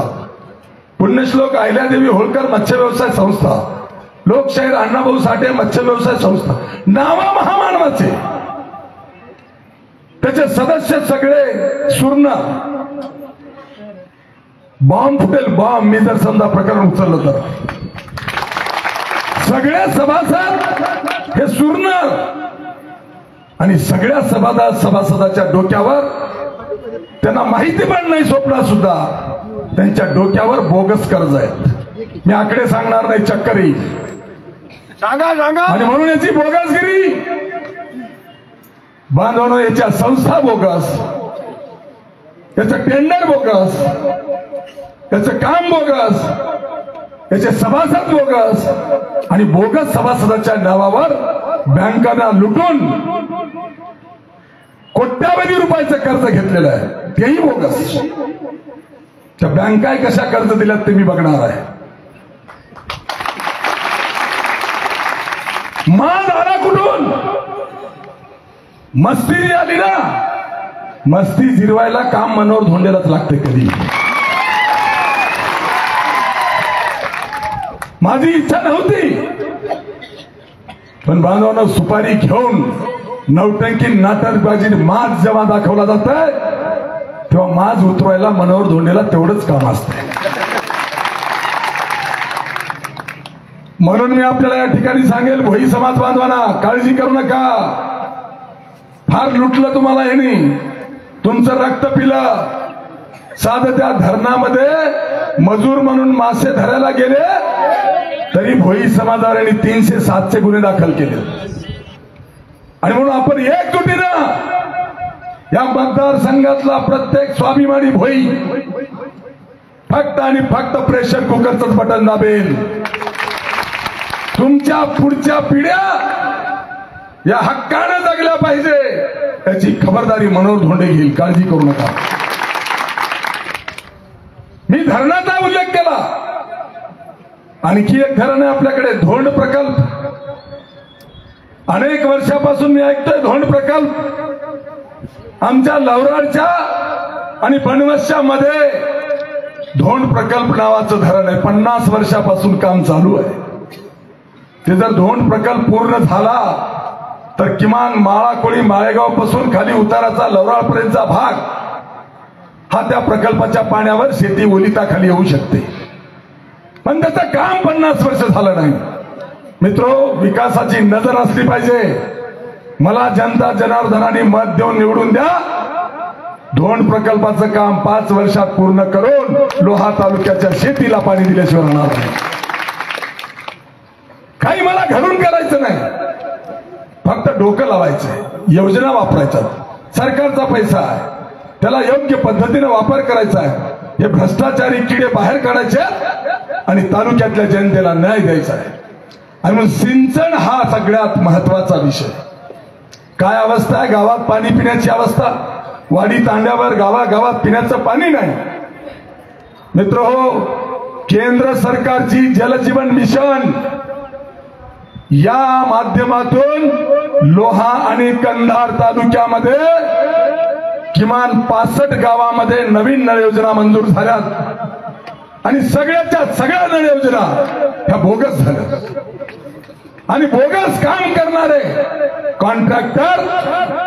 पुण्यश्लोक अहिल्यादेवी होळकर मत्स्य व्यवसाय संस्था, लोकशाहीर अण्णाभाऊ साठे मत्स्य व्यवसाय संस्था, नाव महामानवाचे. त्याचे सदस्य सगळे सुर्ण. बॉम्ब फुटेल, बॉम्ब, मी जर समजा प्रकरण उचललं तर सगळे सभासद हे सुरणार आणि सगळ्या सभासदाच्या डोक्यावर त्यांना माहिती पण नाही स्वप्नात सुद्धा त्यांच्या डोक्यावर बोगस कर्ज आहेत. मी आकडे सांगणार नाही, चक्करी सांगा आणि म्हणून याची बोगसगिरी बांधवणं, याच्या संस्था बोगस, याचं टेंडर बोगस, याचं काम बोगस, याचे सभासद बोगस आणि बोगस सभासदाच्या नावावर बँकांना लुटून कोट्यावधी रुपयाचं कर्ज घेतलेलं आहे, तेही बोगस. त्या बँका कशा कर्ज दिल्यात ते मी बघणार आहे. माल आला कुठून? मस्ती आली ना, मस्ती जिरवायला काम मनोहर धोंडेलाच लागते. कधी माझी इच्छा नव्हती, पण बांधवांना सुपारी घेऊन नौटंकी नाटकबाजी माज जेव्हा दाखवला जात आहे तेव्हा माज उतरवायला मनोहर धोंडेला तेवढंच काम असतं. म्हणून मी आपल्याला या ठिकाणी सांगेल, भोई समाज बांधवांना काळजी करू नका. फार लुटलं तुम्हाला ह्यांनी, तुमचं रक्त पिलं. साधं त्या धरणामध्ये मजूर म्हणून मासे धरायला गेले तरी भोई समाजाने 307चे गुन्हे दाखल केले. आणि म्हणून आपण एकजुटीनं या मतदारसंघातला प्रत्येक स्वाभिमानी भोई फक्त आणि फक्त प्रेशर कुकरचंच बटन दाबेल. तुमच्या पुढच्या पिढ्या या हक्काने जगल्या पाहिजे याची खबरदारी मनोहर धोंडे घेईल, काळजी करू नका. मी धरणाचा उल्लेख केला. आणखी एक धरण आहे आपल्याकडे, धोंड प्रकल्प. अनेक वर्षापासून मी ऐकतोय धोंड प्रकल्प. आमच्या लवराडच्या आणि बनवसच्या मध्ये धोंड प्रकल्प नावाचं धरण आहे. 50 वर्षापासून काम चालू आहे. ते जर धोंड प्रकल्प पूर्ण झाला तर किमान माळाकोळी माळेगाव पासून खाली उताराचा लवराडपर्यंतचा भाग हा त्या प्रकल्पाच्या पाण्यावर शेती ओलिताखाली येऊ शकते. पण त्याचं काम 50 वर्ष झालं नाही. मित्रो, विकासाची नजर असली पाहिजे. मला जनता जनार्दनाने मत देऊन निवडून द्या. धोंड प्रकल्पाचं काम 5 वर्षात पूर्ण करून लोहा तालुक्याच्या शेतीला पाणी दिल्याशिवाय राहणार नाही. काही मला घरून करायचं नाही, फक्त डोकं लावायचंय, योजना वापरायच्या. सरकारचा पैसा आहे, त्याला योग्य पद्धतीने वापर करायचा आहे. हे भ्रष्टाचारी किडे बाहेर काढायचे आणि तालुक्यातल्या जनतेला न्याय द्यायचा आहे. आणि मग सिंचन हा सगळ्यात महत्वाचा विषय. काय अवस्था आहे गावात पाणी पिण्याची अवस्था? वाडी तांड्यावर गावागावात पिण्याचं पाणी नाही. मित्रहो, केंद्र सरकारची जलजीवन मिशन या माध्यमातून लोहा आणि कंधार तालुक्यामध्ये किमान 65 गावामध्ये नवीन नळ योजना मंजूर झाल्यात आणि सगळ्याच्या सगळ्या नळ योजना ह्या बोगस झाल्या. आणि बोगस काम करणारे कॉन्ट्रॅक्टर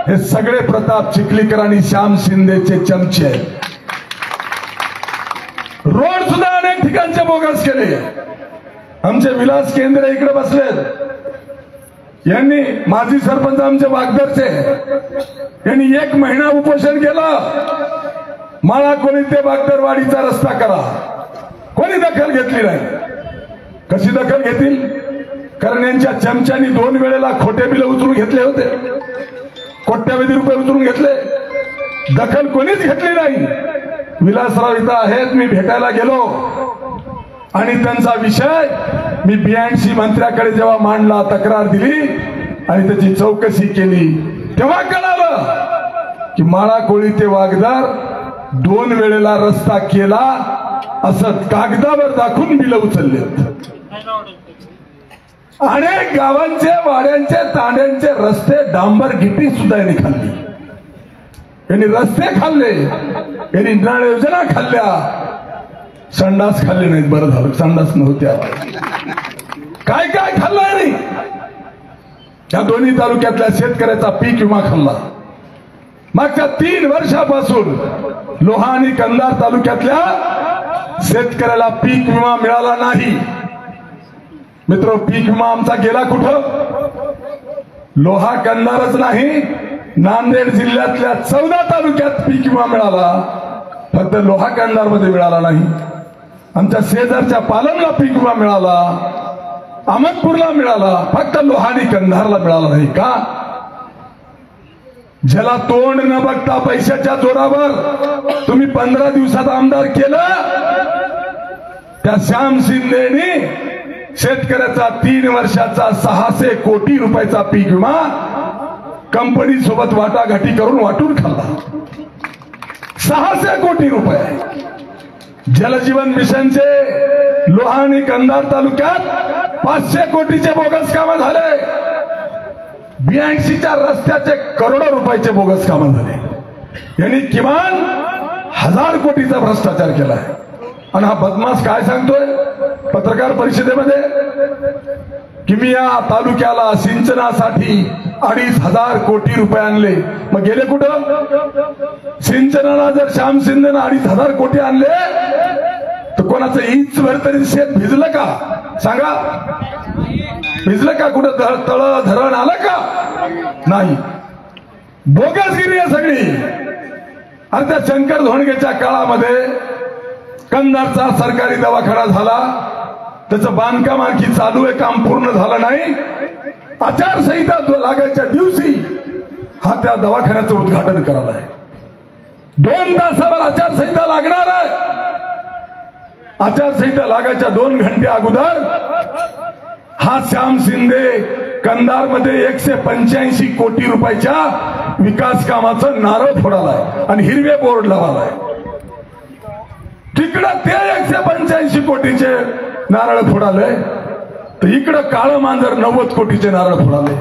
हे सगळे प्रताप चिखलीकर आणि श्याम शिंदेचे चमचे आहेत. रोड सुद्धा अनेक ठिकाणचे बोगस केले. आमचे विलास केंद्र इकडे बसलेत, यांनी माजी सरपंच आमचे वागदरचे यांनी 1 महिना उपोषण केलं. माळाकोळी ते वागदरवाडीचा रस्ता करा. कोणी दखल घेतली नाही. कशी दखल घेतील? कारण यांच्या चमच्यांनी 2 वेळेला खोटे बिल उचलून घेतले होते, कोट्यावधी रुपये उचलून घेतले. दखल कोणीच घेतली नाही. विलासराव इथं आहेत, मी भेटायला गेलो आणि त्यांचा विषय मी BNC मंत्र्याकडे जेव्हा मांडला, तक्रार दिली आणि त्याची चौकशी केली, तेव्हा कळालं की माळाकोळी ते वागदार 2 वेळेला रस्ता केला असं कागदावर दाखवून बिल उचललेत. अनेक गावांचे, वाड्यांचे, तांड्यांचे रस्ते डांबर गिट्टी सुद्धा यांनी खाल्ली. यांनी रस्ते खाल्ले, यांनी नळ योजना खाल्ल्या, संडास खाल्ले नाहीत. बरं झालं संडास नव्हत्या. काय काय खाल्लं नाही. या दोन्ही तालुक्यातल्या शेतकऱ्याचा पीक विमा खाल्ला. मागच्या 3 वर्षापासून लोहा आणि कंधार तालुक्यातल्या शेतकऱ्याला पीक विमा मिळाला नाही. मित्र, पीक विमा आमचा गेला कुठं? लोहा कंधारच नाही, नांदेड जिल्ह्यातल्या 14 तालुक्यात पीक विमा मिळाला, फक्त लोहा कंधार मध्ये मिळाला नाही. आमच्या शेजारच्या पालमला पीक विमा मिळाला, अहमदपूरला मिळाला, फक्त लोहा आणि कंधारला मिळाला नाही. का? ज्याला तोंड न बघता पैशाच्या जोरावर तुम्ही 15 दिवसात आमदार केलं, त्या श्याम शिंदेनी शेतकऱ्याचा 3 वर्षाचा 600 कोटी रुपयाचा पीक विमा कंपनी सोबत वाटाघाटी करून वाटून खाल्ला. 600 कोटी रुपये. जलजीवन मिशनचे लोहा आणि कंधार तालुक्यात 500 कोटीचे बोगस कामं झाले. 82च्या रस्त्याचे करोडो रुपयाचे बोगस कामं झाले. यांनी किमान 1000 कोटीचा भ्रष्टाचार केलाय. आणि हा बदमाश काय सांगतोय पत्रकार परिषदेमध्ये की मी या तालुक्याला सिंचनासाठी 2500 कोटी रुपये आणले. मग गेले कुठं? सिंचनाला जर श्याम शिंदेनं 2500 कोटी आणले तर कोणाचं इंच भर तरी शेत भिजलं का? सांगा, भिजलं का? कुठं तळ धरण आलं का? नाही. बोगसगिरी आहे सगळी. आणि त्या शंकर धोंडगेच्या काळामध्ये कंधारचा सरकारी दवाखाना झाला, त्याचं बांधकाम आणखी चालू आहे, काम पूर्ण झालं नाही. आचारसंहिता लागायच्या दिवशी हा त्या दवाखान्याचं उद्घाटन करायला आहे. 2 तासावर आचारसंहिता लागणार आहे. आचारसंहिता लागायच्या 2 घंटे अगोदर हा श्याम शिंदे कंधारमध्ये 185 कोटी रुपयाच्या विकास कामाचं नारळ फोडालाय आणि हिरवे बोर्ड लावालाय. तिकडं ते 185 कोटीचे नारळ फोडाले, तर इकडं काळं मांजर 90 कोटीचे नारळ फोडाले.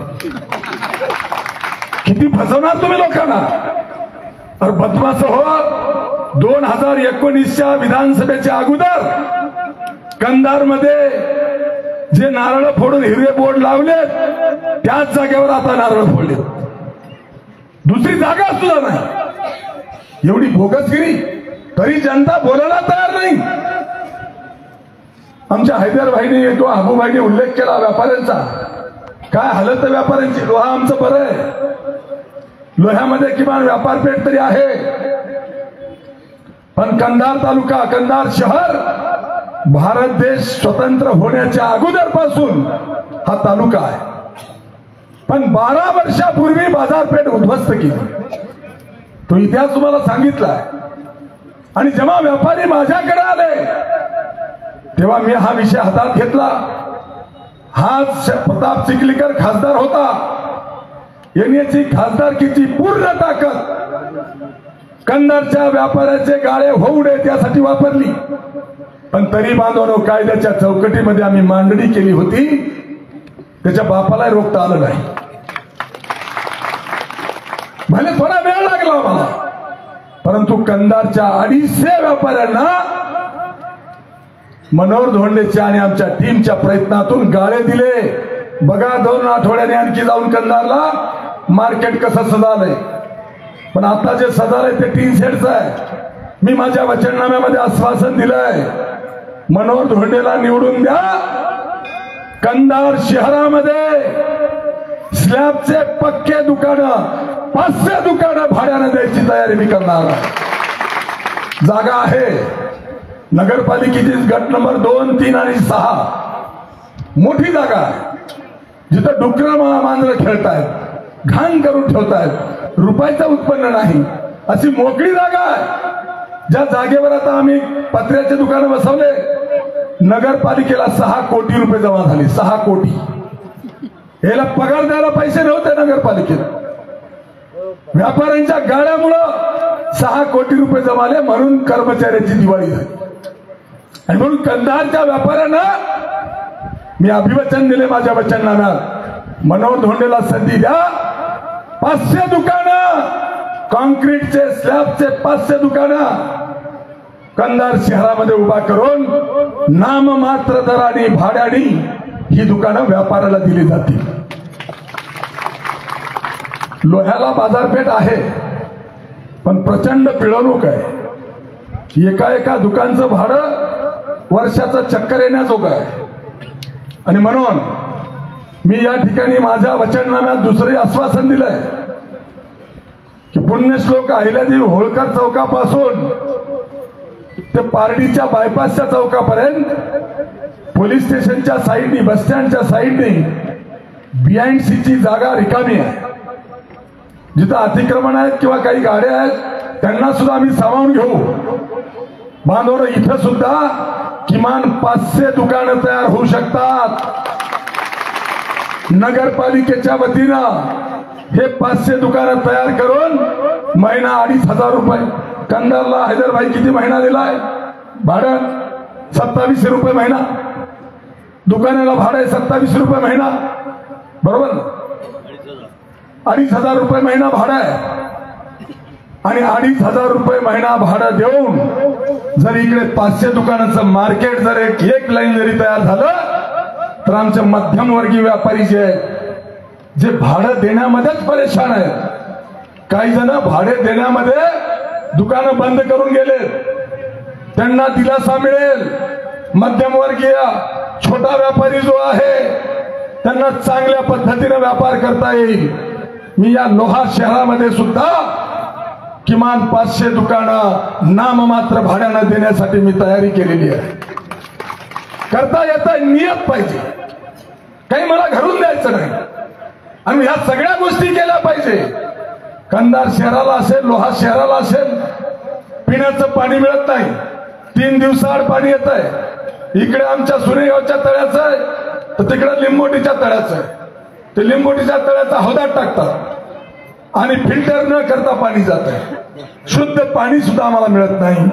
किती फसवणार तुम्ही लोकांना? अरे बदमाश हो. 2019च्या विधानसभेच्या अगोदर कंधारमध्ये जे नारळ फोडून हिरवे बोर्ड लावले त्याच जागेवर आता नारळ फोडले. दुसरी जागा सुद्धा नाही. एवढी बोगसगिरी, तरी जनता बोलायला तयार नाही. आमच्या हैदरभाईने किंवा अबूभाईने उल्लेख केला व्यापाऱ्यांचा. काय हालत आहे व्यापाऱ्यांची? लोहा आमचं बरं आहे, लोह्यामध्ये किमान व्यापारपेठ तरी आहे. पण कंधार तालुका, कंधार शहर भारत देश स्वतंत्र होण्याच्या अगोदरपासून हा तालुका आहे. पण 12 वर्षापूर्वी बाजारपेठ उद्ध्वस्त केली. तो इतिहास तुम्हाला सांगितलाय. आणि जेव्हा व्यापारी माझ्याकडे आले तेव्हा मी हा विषय हातात घेतला. हाच प्रताप चिखलीकर खासदार होता. यांची खासदारकीची पूर्ण ताकद कंधारच्या व्यापाऱ्याचे गाळे होऊ नये त्यासाठी वापरली. पण तरी बांधवांनो, कायद्याच्या चौकटीमध्ये आम्ही मांडणी केली होती, त्याच्या बापाला रोखता आलं नाही. भले थोडा वेळ लागला मला, परंतु कंधारच्या 250 व्यापाऱ्यांना मनोहर धोंडेच्या आणि आमच्या टीमच्या प्रयत्नातून गाळे दिले. बघा 2 आठवड्याने आणखी जाऊन कंधारला मार्केट कसं सजालंय. पण आता जे सजालंय ते टीन शेडचं आहे. मी माझ्या वचननाम्यामध्ये आश्वासन दिलंय, मनोहर धोंडेला निवडून द्या. कंधार शहरामध्ये स्लॅबचे पक्के दुकानं, 500 दुकानं भाड्यानं द्यायची तयारी मी करणार. जागा आहे. नगरपालिकेची गट नंबर 2, 3 आणि 6 मोठी जागा आहे, जिथं डुकरं मांजरं खेळतायत, घाण करून ठेवतायत, रुपयाचं उत्पन्न नाही, अशी मोकळी जागा आहे. ज्या जागेवर आता आम्ही पत्र्याचे दुकानं बसवले, नगरपालिकेला 6 कोटी रुपये जमा झाले. 6 कोटी. याला पगार द्यायला पैसे नव्हते नगरपालिकेला. व्यापाऱ्यांच्या गाड्यामुळं 6 कोटी रुपये जमाले, म्हणून कर्मचाऱ्यांची दिवाळी झाली. आणि म्हणून कंधारच्या व्यापाऱ्यांना मी अभिवचन दिले माझ्या वचननाम्यात, मनोहर धोंडेला संधी द्या. 500 दुकानं, कॉन्क्रीटचे स्लॅबचे 500 दुकानं कंधार शहरामध्ये उभा करून नाममात्र दराने भाड्याने ही दुकानं व्यापाऱ्याला दिली जातील. लोह्याला बाजारपेठ आहे, पण प्रचंड पिळवणूक आहे. एका दुकानचं भाडं वर्षाचं चक्कर येण्याजोगं आहे. आणि म्हणून मी या ठिकाणी माझ्या वचननाम्यात दुसरे आश्वासन दिलंय की पुण्यश्लोक अहिल्यादेवी होळकर चौकापासून ते पारडीच्या बायपासच्या चौकापर्यंत पोलीस स्टेशनच्या साईडनी बस स्टँडच्या साईडनी BIC ची जागा रिकामी आहे. जिथं अतिक्रमण आहेत किंवा काही गाड्या आहेत त्यांना सुद्धा आम्ही सामावून घेऊ. बांधवडे इथं सुद्धा किमान 500 दुकानं तयार होऊ शकतात. नगरपालिकेच्या वतीनं हे 500 दुकानं तयार करून महिना 2,500 रुपये. कंधारला हैदरभाई किती महिना दिलाय भाडं? 27 रुपये महिना. दुकानाला भाडं आहे 27 रुपये महिना, बरोबर ना? 2,500 रुपये महिना भाडं आहे. आणि 2,500 रुपये महिना भाडं देऊन जर इकडे 500 दुकानाचं मार्केट जर एक लाईन जरी तयार झालं तर आमचे मध्यमवर्गीय व्यापारी जे आहेत जे भाडं देण्यामध्येच परेशान आहेत. काही जण भाडे देण्यामध्ये दुकानं बंद करून गेले, त्यांना दिलासा मिळेल. मध्यमवर्गीय छोटा व्यापारी जो आहे त्यांना चांगल्या पद्धतीने व्यापार करता येईल. मी या लोहा शहरामध्ये सुद्धा किमान 500 दुकानं नाममात्र भाड्यानं देण्यासाठी मी तयारी केलेली आहे. करता येता नियत पाहिजे, काही मला घरून द्यायचं नाही. आणि ह्या सगळ्या गोष्टी केल्या पाहिजे. कंधार शहराला असेल, लोहा शहराला असेल, पिण्याचं पाणी मिळत नाही. 3 दिवसाआड पाणी येत आहे. इकडे आमच्या सुनेगावच्या तळ्याचं आहे तर तिकडे लिंबोटीच्या तळ्याचं आहे. ते लिंबोटीच्या तळ्याचा हौदात टाकतात आणि फिल्टर न करता पाणी जात आहे. शुद्ध पाणी सुद्धा आम्हाला मिळत नाही,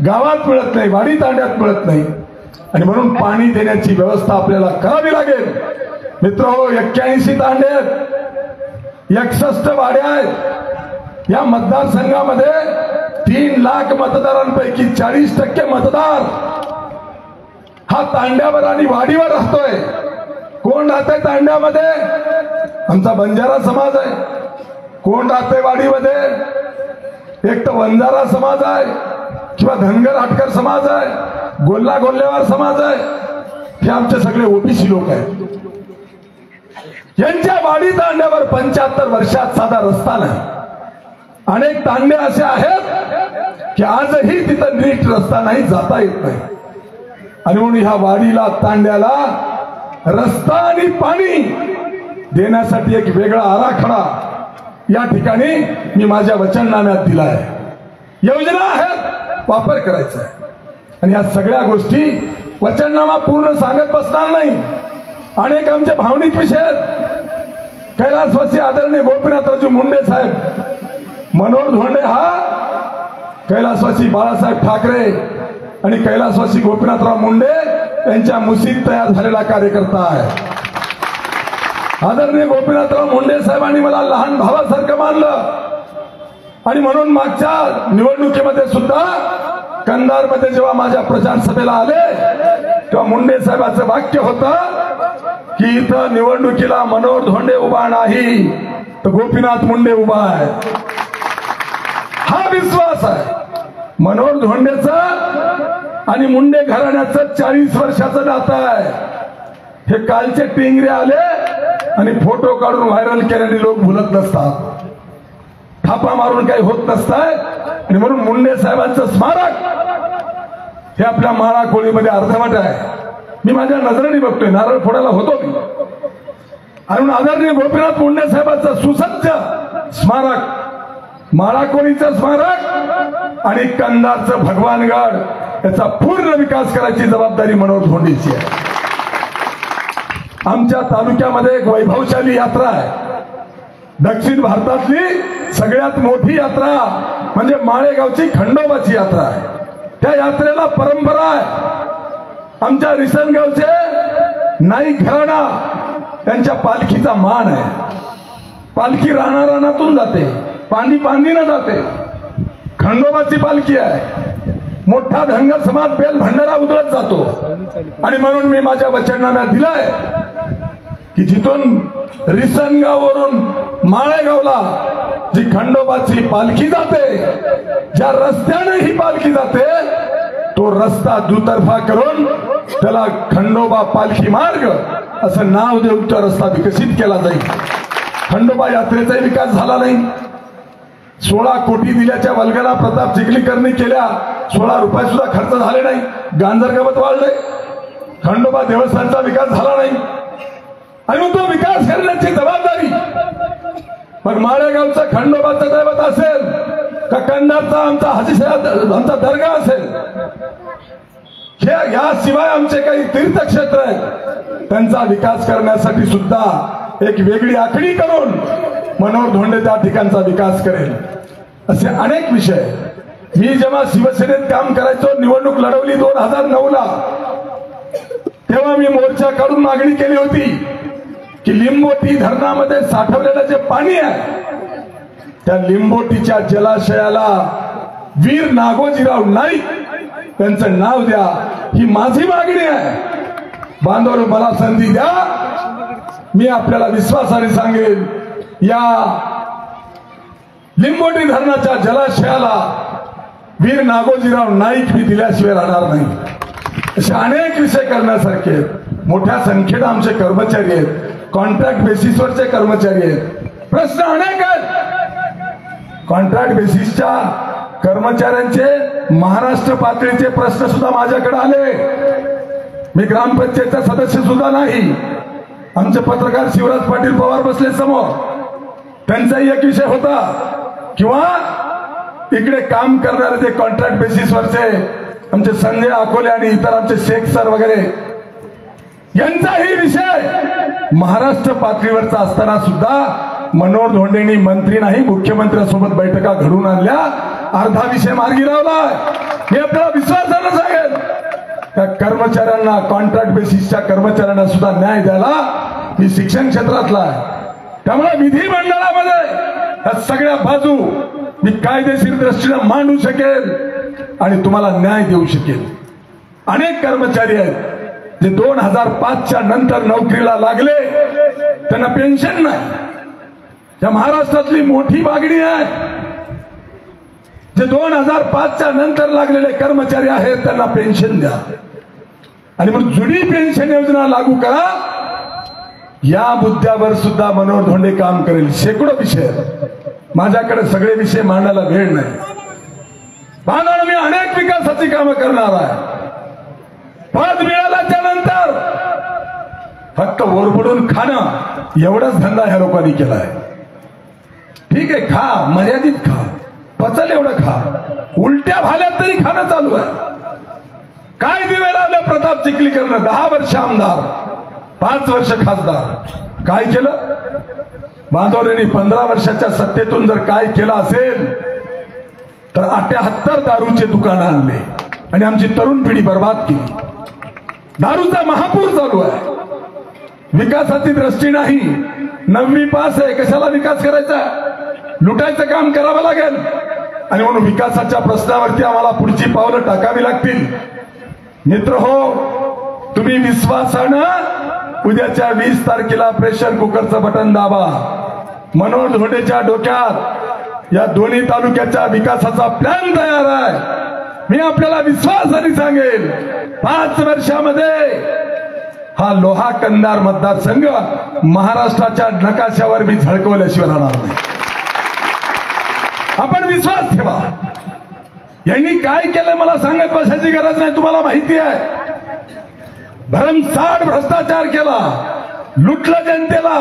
गावात मिळत नाही, वाडी तांड्यात मिळत नाही. आणि म्हणून पाणी देण्याची व्यवस्था आपल्याला करावी लागेल. मित्रहो, 81 तांडे आहेत, 61 वाड्या आहेत. या मतदारसंघामध्ये 3 लाख मतदारांपैकी 40% मतदार हा तांड्यावर आणि वाडीवर राहतोय. कोण राहतंय तांड्यामध्ये? आमचा बंजारा समाज आहे. कोण राहतंय वाडीमध्ये? एक तर वंजारा समाज आहे किंवा धनगर हाटकर समाज आहे, गोल्ला गोल्लेवार समाज आहे. हे आमचे सगळे ओबीसी लोक आहेत. यांच्या वाडी तांड्यावर 75 वर्षात साधा रस्ता नाही. अनेक तांडे असे आहेत की आजही तिथं नीट रस्ता नाही, जाता येत नाही. आणि म्हणून ह्या वाडीला तांड्याला रस्ता आणि पाणी देण्यासाठी एक वेगळा आराखडा या ठिकाणी मी माझ्या वचननाम्यात दिला आहे. योजना आहेत, वापर करायचा आहे. आणि या सगळ्या गोष्टी वचननामा पूर्ण सांगत बसणार नाही. अनेक आमचे भावनिक विषय आहेत. कैलासवासी आदरणीय गोपीनाथरावजी मुंडे साहेब, मनोहर धोंडे हा कैलासवासी बाळासाहेब ठाकरे आणि कैलासवासी गोपीनाथराव मुंडे यांच्या मुसीत तयार झालेला कार्यकर्ता आहे. आदरणीय गोपीनाथराव मुंडे साहेबांनी मला लहान भावासारखं मानलं. आणि म्हणून मागच्या निवडणुकीमध्ये सुद्धा कंधारमध्ये जेव्हा माझ्या प्रचार सभेला आले तेव्हा मुंडे साहेबांचं वाक्य होतं की इथं निवडणुकीला मनोहर धोंडे उभा नाही तर गोपीनाथ मुंडे उभा आहे. हा विश्वास आहे. मनोहर धोंडेचं आणि मुंडे घराण्याचं 40 वर्षाचं नातं आहे. हे कालचे टिंगरे आले आणि फोटो काढून व्हायरल केल्याने लोक भुलत नसतात, थापा मारून काही होत नसताय. आणि म्हणून मुंडे साहेबांचं स्मारक हे आपल्या माळा कोळीमध्ये अर्धवट आहे. मी माझ्या नजरेने बघतोय, नारळ फोडायला होतो मी. आणि आदरणीय गोपीनाथ मुंडे साहेबांचं सुसज्ज स्मारक, माळा कोळीचं स्मारक आणि कंधारचं भगवानगड याचा पूर्ण विकास करायची जबाबदारी मनोहर धोंडेची आहे. आमच्या तालुक्यामध्ये एक वैभवशाली यात्रा आहे. दक्षिण भारतातली सगळ्यात मोठी यात्रा म्हणजे माळेगावची खंडोबाची यात्रा आहे. त्या यात्रेला परंपरा आहे. आमच्या रिसनगावचे नाईक घराणा त्यांच्या पालखीचा मान आहे. पालखी रानारानातून जाते, पांदीनं जाते. खंडोबाची पालखी आहे. मोठा धनगर समाज बेल भंडारा उधळत जातो. आणि म्हणून मी माझ्या वचननाम्यात दिलाय की जिथून रिसनगाववरून माळेगावला जी खंडोबाची पालखी जाते, ज्या रस्त्याने ही पालखी जाते तो रस्ता दुतर्फा करून त्याला खंडोबा पालखी मार्ग असं नाव देऊन तो रस्ता विकसित केला जाईल. खंडोबा यात्रेचाही विकास झाला नाही. 16 कोटी दिल्याच्या वल्गना प्रताप चिखलीकरनी केल्या, 16 रुपये सुद्धा खर्च झाले नाही. गांजर गवत वाढले. खंडोबा देवस्थानचा विकास झाला नाही. आणि मग तो विकास करण्याची जबाबदारी मग माळेगावचा खंडोबाचं दैवत असेल का कंधारचा आमचा आमचा दर्गा असेल, याशिवाय आमचे काही तीर्थक्षेत्र आहेत, त्यांचा विकास करण्यासाठी सुद्धा एक वेगळी आखणी करून मनोहर धोंडे त्या ठिकाणचा विकास करेल. असे अनेक विषय. मी जेव्हा शिवसेनेत काम करायचो, निवडणूक लढवली 2009ला, तेव्हा मी मोर्चा काढून मागणी केली होती की लिंबोटी धरणामध्ये साठवलेलं जे पाणी आहे त्या लिंबोटीच्या जलाशयाला वीर नागोजीराव नाईक त्यांचं नाव द्या, ही माझी मागणी आहे. बांधवांनो, मला संधी द्या. मी आपल्याला विश्वासाने सांगेन, या लिंबोटी धरणाच्या जलाशयाला वीर नागोजीराव नाईक मी दिल्याशिवाय राहणार नाही. असे अनेक विषय करण्यासारखे आहेत. मोठ्या संख्येने आमचे कर्मचारी आहेत, कॉन्ट्रॅक्ट बेसिसवरचे कर्मचारी आहेत. प्रश्न अनेक आहेत. कॉन्ट्रॅक्ट बेसिसच्या कर्मचाऱ्यांचे महाराष्ट्र पातळीचे प्रश्न सुद्धा माझ्याकडे आले. मी ग्रामपंचायतचा सदस्य सुद्धा नाही. आमचे पत्रकार शिवराज पाटील पवार बसले समोर, त्यांचाही एक विषय होता. किंवा इकडे काम करणारे जे कॉन्ट्रॅक्ट बेसिसवरचे आमचे संजय अकोले आणि इतर आमचे शेख सर वगैरे, यांचाही विषय महाराष्ट्र पातळीवरचा असताना सुद्धा मनोहर धोंडेंनी मंत्री नाही मुख्यमंत्र्यांसोबत बैठका घडवून आणल्या, अर्धा विषय मार्गी लावला. मी आपल्याला विश्वासानं सांगेन, त्या कर्मचाऱ्यांना, कॉन्ट्रॅक्ट बेसिसच्या कर्मचाऱ्यांना सुद्धा न्याय द्यायला मी शिक्षण क्षेत्रातला आहे. त्यामुळे विधिमंडळामध्ये या सगळ्या बाजू मी कायदेशीर दृष्टीने मांडू शकेल आणि तुम्हाला न्याय देऊ शकेल. अनेक कर्मचारी आहेत जे 2005च्या नंतर नोकरीला लागले, त्यांना पेन्शन नाही. त्या महाराष्ट्रातली मोठी मागणी आहे. जे 2005च्या नंतर लागलेले कर्मचारी आहेत त्यांना पेन्शन द्या आणि मग जुनी पेन्शन योजना लागू करा. या मुद्द्यावर सुद्धा मनोहर धोंडे काम करेल. शेकडो विषय, माझ्याकडे सगळे विषय मांडायला वेळ नाही. बांधवांनो, मी अनेक विकासाची कामं करणार आहे. पद मिळाल्याच्या नंतर फक्त ओरबडून खाणं एवढाच धंदा ह्या लोकांनी केलाय. ठीक आहे, खा, मर्यादित खा, पचल एवढं खा, उलट्या भाल्यात तरी खाणं चालू आहे. काय दिवे लावले प्रताप चिखलीकरनं? 10 वर्ष आमदार, 5 वर्ष खासदार. काय केलं? बांधवरेंनी 15 वर्षाच्या सत्तेतून जर काय केलं असेल तर 78 दारूचे दुकान आणले आणि आमची तरुण पिढी बर्बाद केली. दारूचा महापूर चालू आहे. विकासाची दृष्टी नाही. 9वी पास आहे, कशाला विकास करायचा? लुटायचं काम करावं लागेल. आणि म्हणून विकासाच्या प्रश्नावरती आम्हाला पुढची पावलं टाकावी लागतील. मित्र हो, तुम्ही विश्वासानं उद्याच्या 20 तारखेला प्रेशर कुकरचं बटन दाबा. मनोहर धोंडेच्या डोक्यात या दोन्ही तालुक्याच्या विकासाचा प्लॅन तयार आहे. मी आपल्याला विश्वासाने सांगेल, 5 वर्षामध्ये हा लोहा कंधार मतदारसंघ महाराष्ट्राच्या नकाशावर मी झळकवल्याशिवाय राहणार नाही. आपण विश्वास ठेवा. यांनी काय केलं मला सांगत बसायची गरज नाही. तुम्हाला माहिती आहे, भरमसाठ भ्रष्टाचार केला, लुटलं जनतेला.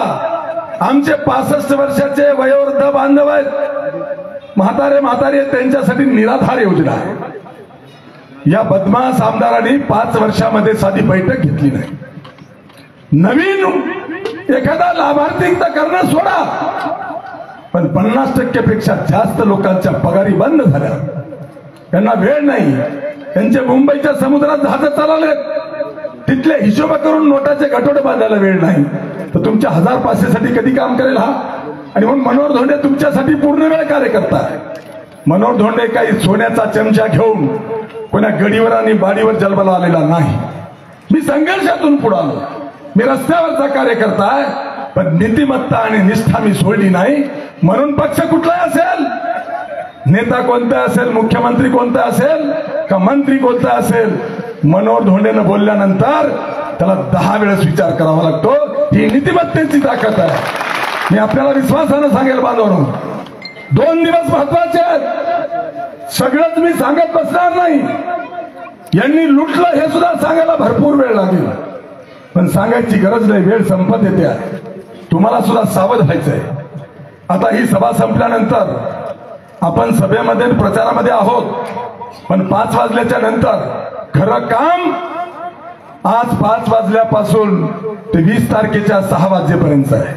आमचे 65 वर्षाचे वयोवृद्ध बांधव आहेत, म्हातारे त्यांच्यासाठी निराधार योजना आहे. या बदमाश आमदारांनी 5 वर्षामध्ये साधी बैठक घेतली नाही. नवीन एखादा लाभार्थी करणं सोडा, पण 50% पेक्षा जास्त लोकांच्या पगारी बंद झाल्या. त्यांना वेळ नाही. त्यांचे मुंबईच्या समुद्रात जहाज चालवले, तिथले हिशोब करून नोटाचे गठोडे बांधायला वेळ नाही. तर तुमच्या 1000 पाचशेसाठी कधी काम करेल हा? आणि म्हणून मनोहर धोंडे तुमच्यासाठी पूर्ण वेळ कार्यकर्ता आहे. मनोहर धोंडे काही सोन्याचा चमचा घेऊन कोणा गडीवर आणि बाडीवर जन्माला आलेला नाही. मी संघर्षातून पुढे आलो. मी रस्त्यावरचा कार्यकर्ता आहे, पण नीतिमत्ता आणि निष्ठा मी सोडली नाही. म्हणून पक्ष कुठलाही असेल, नेता कोणता असेल, मुख्यमंत्री कोणता असेल, का मंत्री कोणता असेल, मनोहर धोंडेनं बोलल्यानंतर त्याला 10 वेळेस विचार करावा लागतो. ही नीतिमत्तेची ताकद आहे. मी आपल्याला विश्वासानं सांगेल बांधवांनो, 2 दिवस महत्वाचे आहेत. सगळंच मी सांगत बसणार नाही. यांनी लुटलं हे सुद्धा सांगायला भरपूर वेळ लागेल, पण सांगायची गरज नाही. वेळ संपत येते आहे. तुम्हाला सुद्धा सावध व्हायचंय. आता ही सभा संपल्यानंतर आपण सभेमध्ये प्रचारामध्ये आहोत, पण 5 वाजल्याच्या नंतर खरं काम आज 5 वाजल्यापासून ते 20 तारखेच्या 6 वाजेपर्यंत आहे.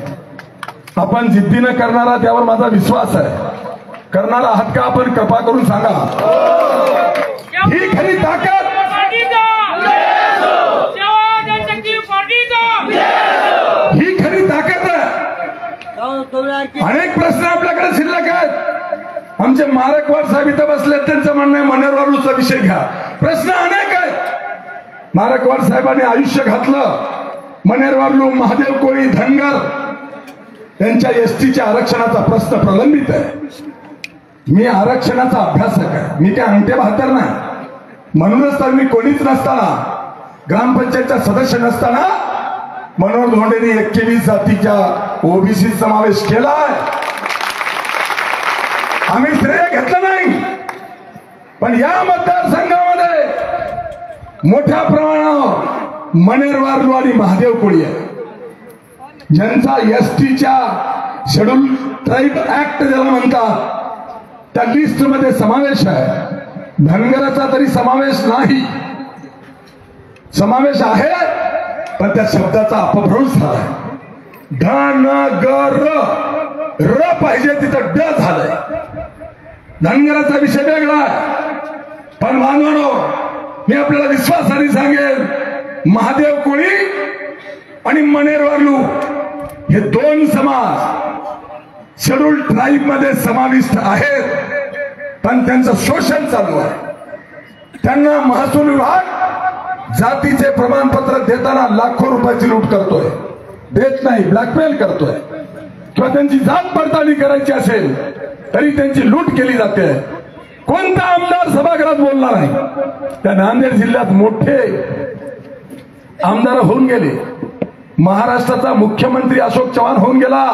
आपण जिद्दीनं करणारा, त्यावर माझा विश्वास आहे. करणारा आहात का? आपण कृपा करून सांगा. ही खरी ताकद, ही खरी ताकद आहे. अनेक प्रश्न आपल्याकडे शिल्लक आहेत. आमचे मारकवाड साहेब इथं बसले, त्यांचं म्हणणं आहे मनोहरवालूचा विषय घ्या. प्रश्न अनेक आहेत. मारकवाड साहेबांनी आयुष्य घातलं. मनोहरवालू, महादेव कोळी, धनगर त्यांच्या एसटीच्या आरक्षणाचा प्रश्न प्रलंबित आहे. मी आरक्षणाचा अभ्यासक आहे. मी काय अंगठे बहादर नाही. म्हणूनच तर मी कोणीच नसताना, ग्रामपंचायतचा सदस्य नसताना मनोहर धोंडेंनी 21 जातीच्या ओबीसी समावेश केलाय. आम्ही श्रेय घेतलं नाही, पण या मतदारसंघामध्ये मोठ्या प्रमाणावर मनोहरवालू आणि महादेव कोळी आहे, ज्यांचा एसटीच्या शेड्यूल ट्राईब ऍक्ट ज्याला म्हणतात त्या लिस्टमध्ये समावेश आहे. धनगराचा तरी समावेश नाही. समावेश आहे, पण त्या शब्दाचा अपभ्रंश झालाय. धनगर र पाहिजे तिथं ड झालंय. धनगराचा विषय वेगळा आहे. पण बांधवांनो, मी आपल्याला विश्वासाने सांगेन, महादेव कोळी आणि मनोहरवालू हे 2 समाज शेड्यूल ट्राईब मध्ये समाविष्ट आहेत, पण त्यांचं शोषण चालू आहे. त्यांना महसूल विभाग जातीचे प्रमाणपत्र देताना लाखो रुपयाची लूट करतोय. देत नाही, ब्लॅकमेल करतोय. किंवा त्यांची जात पडताळणी करायची असेल तरी त्यांची लूट केली जाते. कोणता आमदार सभागृहात बोलणार नाही. त्या नांदेड जिल्ह्यात मोठे आमदार होऊन गेले. महाराष्ट्राचा मुख्यमंत्री अशोक चव्हाण होऊन गेला.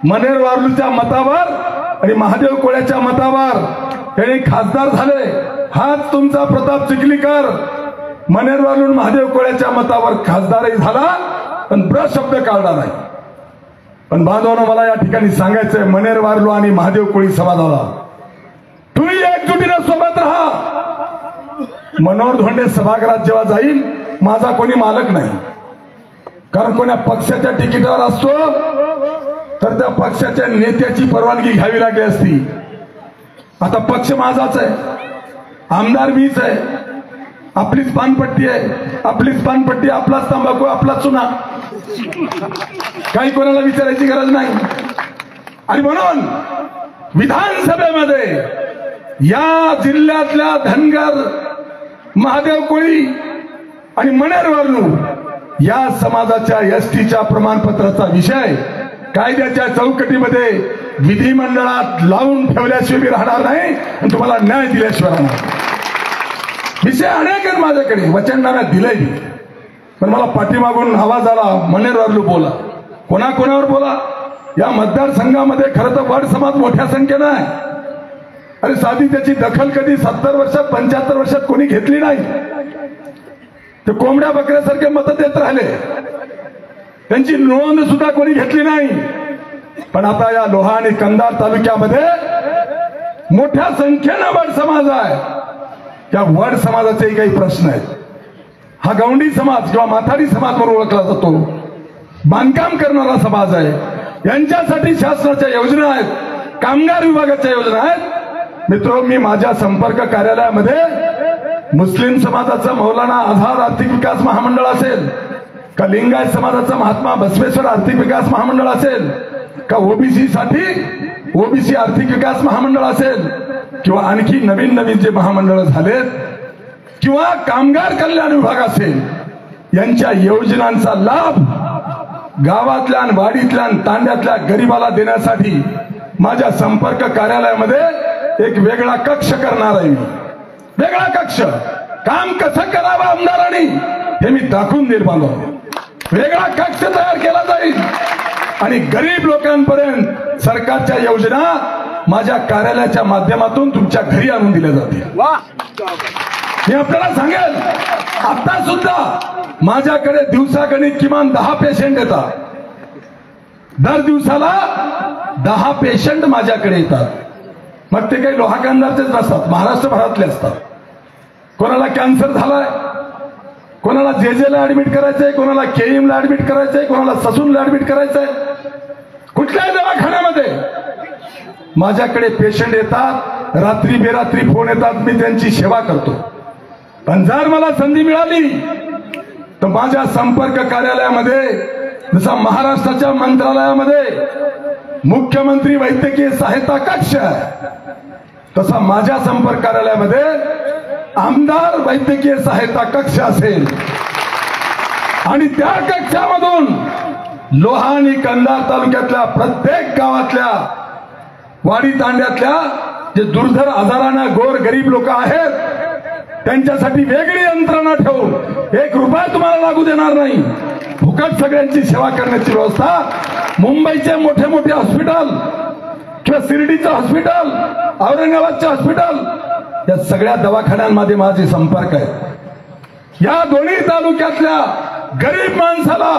मनोहरवालूच्या मतावर आणि महादेव कोळ्याच्या मतावर त्याने खासदार झाले. हाच तुमचा प्रताप चिखलीकर मनोहरवालू महादेव कोळ्याच्या मतावर खासदारही झाला, पण ब्रश शब्द काढला नाही. पण बांधवांनो, मला या ठिकाणी सांगायचंय, मनोहरवालू आणि महादेव कोळी समाजाला तुम्ही एकजुटीने सोबत राहा. मनोहर धोंडे सभागृहात जेव्हा जाईल, माझा कोणी मालक नाही. कारण कोण्या पक्षाच्या तिकिटावर असतो तर त्या पक्षाच्या नेत्याची परवानगी घ्यावी लागली असती. आता पक्ष माझाच आहे, आमदार मीच आहे, आपलीच पानपट्टी आहे, आपलीच पानपट्टी, आपलाच तंबाखू, आपलाच चुना. काही कोणाला विचारायची गरज नाही. आणि म्हणून विधानसभेमध्ये या जिल्ह्यातल्या धनगर, महादेव कोळी आणि मनोहरवालू या समाजाच्या एसटीच्या प्रमाणपत्राचा विषय कायद्याच्या चौकटीमध्ये विधिमंडळात लावून ठेवल्याशिवाय मी राहणार नाही आणि तुम्हाला न्याय दिल्याशिवाय राहणार. विषय अनेक आहेत माझ्याकडे, वचननाम्यात दिलंय मी. पण मला पाठीमागून आवाज आला, मनोहरवालू बोला. कोणाकोणावर बोला? या मतदारसंघामध्ये खरं तर वड समाज मोठ्या संख्येनं आहे. अरे साधी त्याची दखल कधी 70 वर्षात 75 वर्षात कोणी घेतली नाही. ते कोंबड्या बकऱ्यासारखे मतं देत राहिले, त्यांची नोंद सुद्धा कोणी घेतली नाही. पण आता या लोहा आणि कंधार तालुक्यामध्ये मोठ्या संख्येनं वड समाज आहे. त्या वड समाजाचे काही प्रश्न आहेत. हा गवंडी समाज किंवा माथाडी समाज म्हणून ओळखला जातो, बांधकाम करणारा समाज आहे. यांच्यासाठी शासनाच्या योजना आहेत, कामगार विभागाच्या योजना आहेत. मित्रो, मी माझ्या संपर्क कार्यालयामध्ये मुस्लिम समाजाचं मौलाना आझाद आर्थिक विकास महामंडळ असेल, का लिंगायत समाजाचं महात्मा बसवेश्वर आर्थिक विकास महामंडळ असेल, का ओबीसी साठी ओबीसी आर्थिक विकास महामंडळ असेल, किंवा आणखी नवीन नवीन जे महामंडळ झालेत, किंवा कामगार कल्याण विभाग असेल, यांच्या योजनांचा लाभ गावातल्या वाडीतल्या तांड्यातल्या गरीबाला देण्यासाठी माझ्या संपर्क कार्यालयामध्ये एक वेगळा कक्ष करणार आहे मी. वेगळा कक्ष काम कसं करावं आमदारांनी हे मी दाखवून देईल बांधवांनो. वेगळा कक्ष तयार केला जाईल आणि गरीब लोकांपर्यंत सरकारच्या योजना माझ्या कार्यालयाच्या माध्यमातून तुमच्या घरी आणून दिल्या जातील. मी आपल्याला सांगेल, आता सुद्धा माझ्याकडे दिवसागणिक किमान 10 पेशंट येतात. दर दिवसाला 10 पेशंट माझ्याकडे येतात. मग ते काही लोहा कंदारचेच नसतात, महाराष्ट्रभरातले असतात. कोणाला कॅन्सर झालाय, कोणाला जेजेला ऍडमिट करायचंय, कोणाला केईएमला ऍडमिट करायचंय, कोणाला ससूनला ऍडमिट करायचंय. कुठल्याही दवाखान्यामध्ये माझ्याकडे पेशंट येतात. रात्री बेरात्री फोन येतात, मी त्यांची सेवा करतो. पण जर मला संधी मिळाली तर माझ्या संपर्क कार्यालयामध्ये, जसा महाराष्ट्राच्या मंत्रालयामध्ये मुख्यमंत्री वैद्यकीय सहायता कक्ष आहे, तसा माझ्या संपर्क कार्यालयामध्ये आमदार वैद्यकीय सहायता कक्ष असेल. आणि त्या कक्षामधून लोहा आणि कंधार तालुक्यातल्या प्रत्येक गावातल्या, वाडी तांड्यातल्या जे दुर्धर आजारानं गोर गरीब लोक आहेत त्यांच्यासाठी वेगळी यंत्रणा ठेवून 1 रुपया तुम्हाला लागू देणार नाही. फुकट सगळ्यांची सेवा करण्याची व्यवस्था मुंबईचे मोठे मोठे हॉस्पिटल किंवा शिर्डीचं हॉस्पिटल, औरंगाबादचे हॉस्पिटल, या सगळ्या दवाखान्यांमध्ये माझे संपर्क आहेत. या दोन्ही तालुक्यातल्या गरीब माणसाला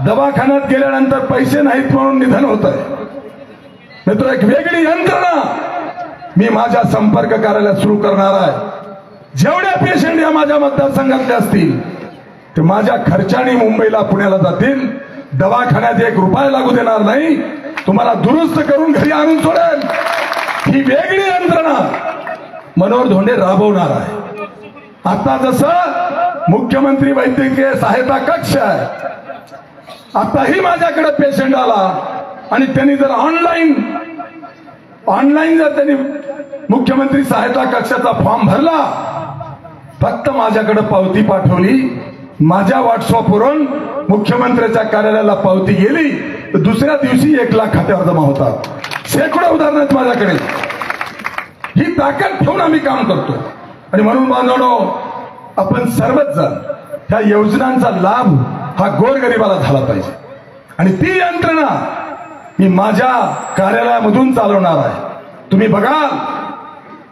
दवाखान्यात गेल्यानंतर पैसे नाहीत म्हणून निधन होत आहे. मित्र, एक वेगळी यंत्रणा मी माझ्या संपर्क कार्यालयात सुरू करणार आहे. जेवढे पेशंट या माझ्या मतदारसंघातले असतील ते माझ्या खर्चाने मुंबईला, पुण्याला जातील. दवाखान्यात 1 रुपया लागू देणार नाही. तुम्हाला दुरुस्त करून घरी आणून सोडेल. ही वेगळी यंत्रणा मनोहर धोंडे राबवणार आहे. आता जसं मुख्यमंत्री वैद्यकीय सहायता कक्ष आहे, आताही माझ्याकडे पेशंट आला आणि त्यांनी जर ऑनलाईन जर त्यांनी मुख्यमंत्री सहायता कक्षाचा फॉर्म भरला, फक्त माझ्याकडे पावती पाठवली, माझ्या व्हॉट्सअपवरून मुख्यमंत्र्यांच्या कार्यालयाला पावती गेली, तर दुसऱ्या दिवशी 1 लाख खात्यावर जमा होतात. शेकडो उदाहरण आहेत माझ्याकडे. ही ताकद ठेवून आम्ही काम करतो. आणि म्हणून बांधवनो, आपण सर्वच जण ह्या योजनांचा लाभ हा गोरगरिबाला झाला पाहिजे. आणि ती यंत्रणा मी माझ्या कार्यालयामधून चालवणार आहे. तुम्ही बघाल,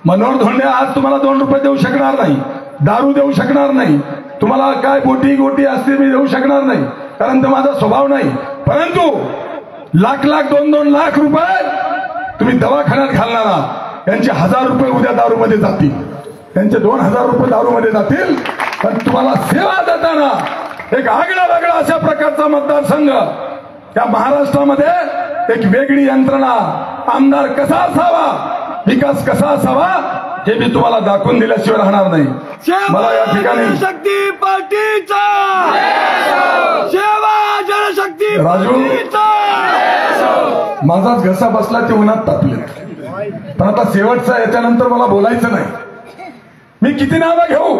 मनोहर धोंडे आज तुम्हाला 2 रुपये देऊ शकणार नाही, दारू देऊ शकणार नाही, तुम्हाला काय बोटी गोटी असते मी देऊ शकणार नाही, कारण तो माझा स्वभाव नाही. परंतु लाख 2-2 लाख रुपये तुम्ही दवाखान्यात घालणारा, त्यांचे 1000 रुपये उद्या दारूमध्ये जातील, त्यांचे 2000 रुपये दारूमध्ये जातील. पण तुम्हाला सेवा देताना एक आगळा वेगळा अशा प्रकारचा मतदारसंघ या महाराष्ट्रामध्ये, एक वेगळी यंत्रणा, आमदार कसा असावा, विकास कसा असावा, हे मी तुम्हाला दाखवून दिल्याशिवाय राहणार नाही. मला या ठिकाणी जनशक्ती पार्टीचा सेवा, जनशक्ती राजू, माझाच घसा बसला ते उन्हात तापले. पण आता शेवटचा, याच्यानंतर मला बोलायचं नाही. मी किती नावं घेऊ?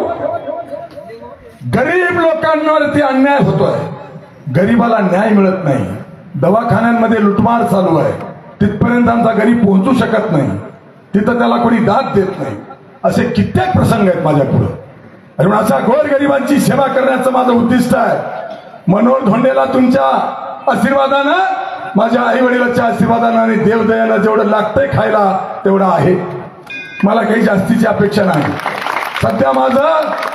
गरीब लोकांवरती अन्याय होतोय, गरीबाला न्याय मिळत नाही, दवाखान्यांमध्ये लुटमार चालू आहे, तिथपर्यंत आमचा गरीब पोहोचू शकत नाही, तिथं त्याला कोणी दाद देत नाही. असे कित्येक प्रसंग आहेत माझ्या पुढे. आणि अशा गोरगरिबांची सेवा करण्याचं माझं उद्दिष्ट आहे. मनोहर धोंडेला तुमच्या आशीर्वादानं, माझ्या आई वडिलांच्या आशीर्वादानं आणि देवदयानं जेवढं लागतंय खायला तेवढं आहे. मला काही जास्तीची अपेक्षा नाही. सध्या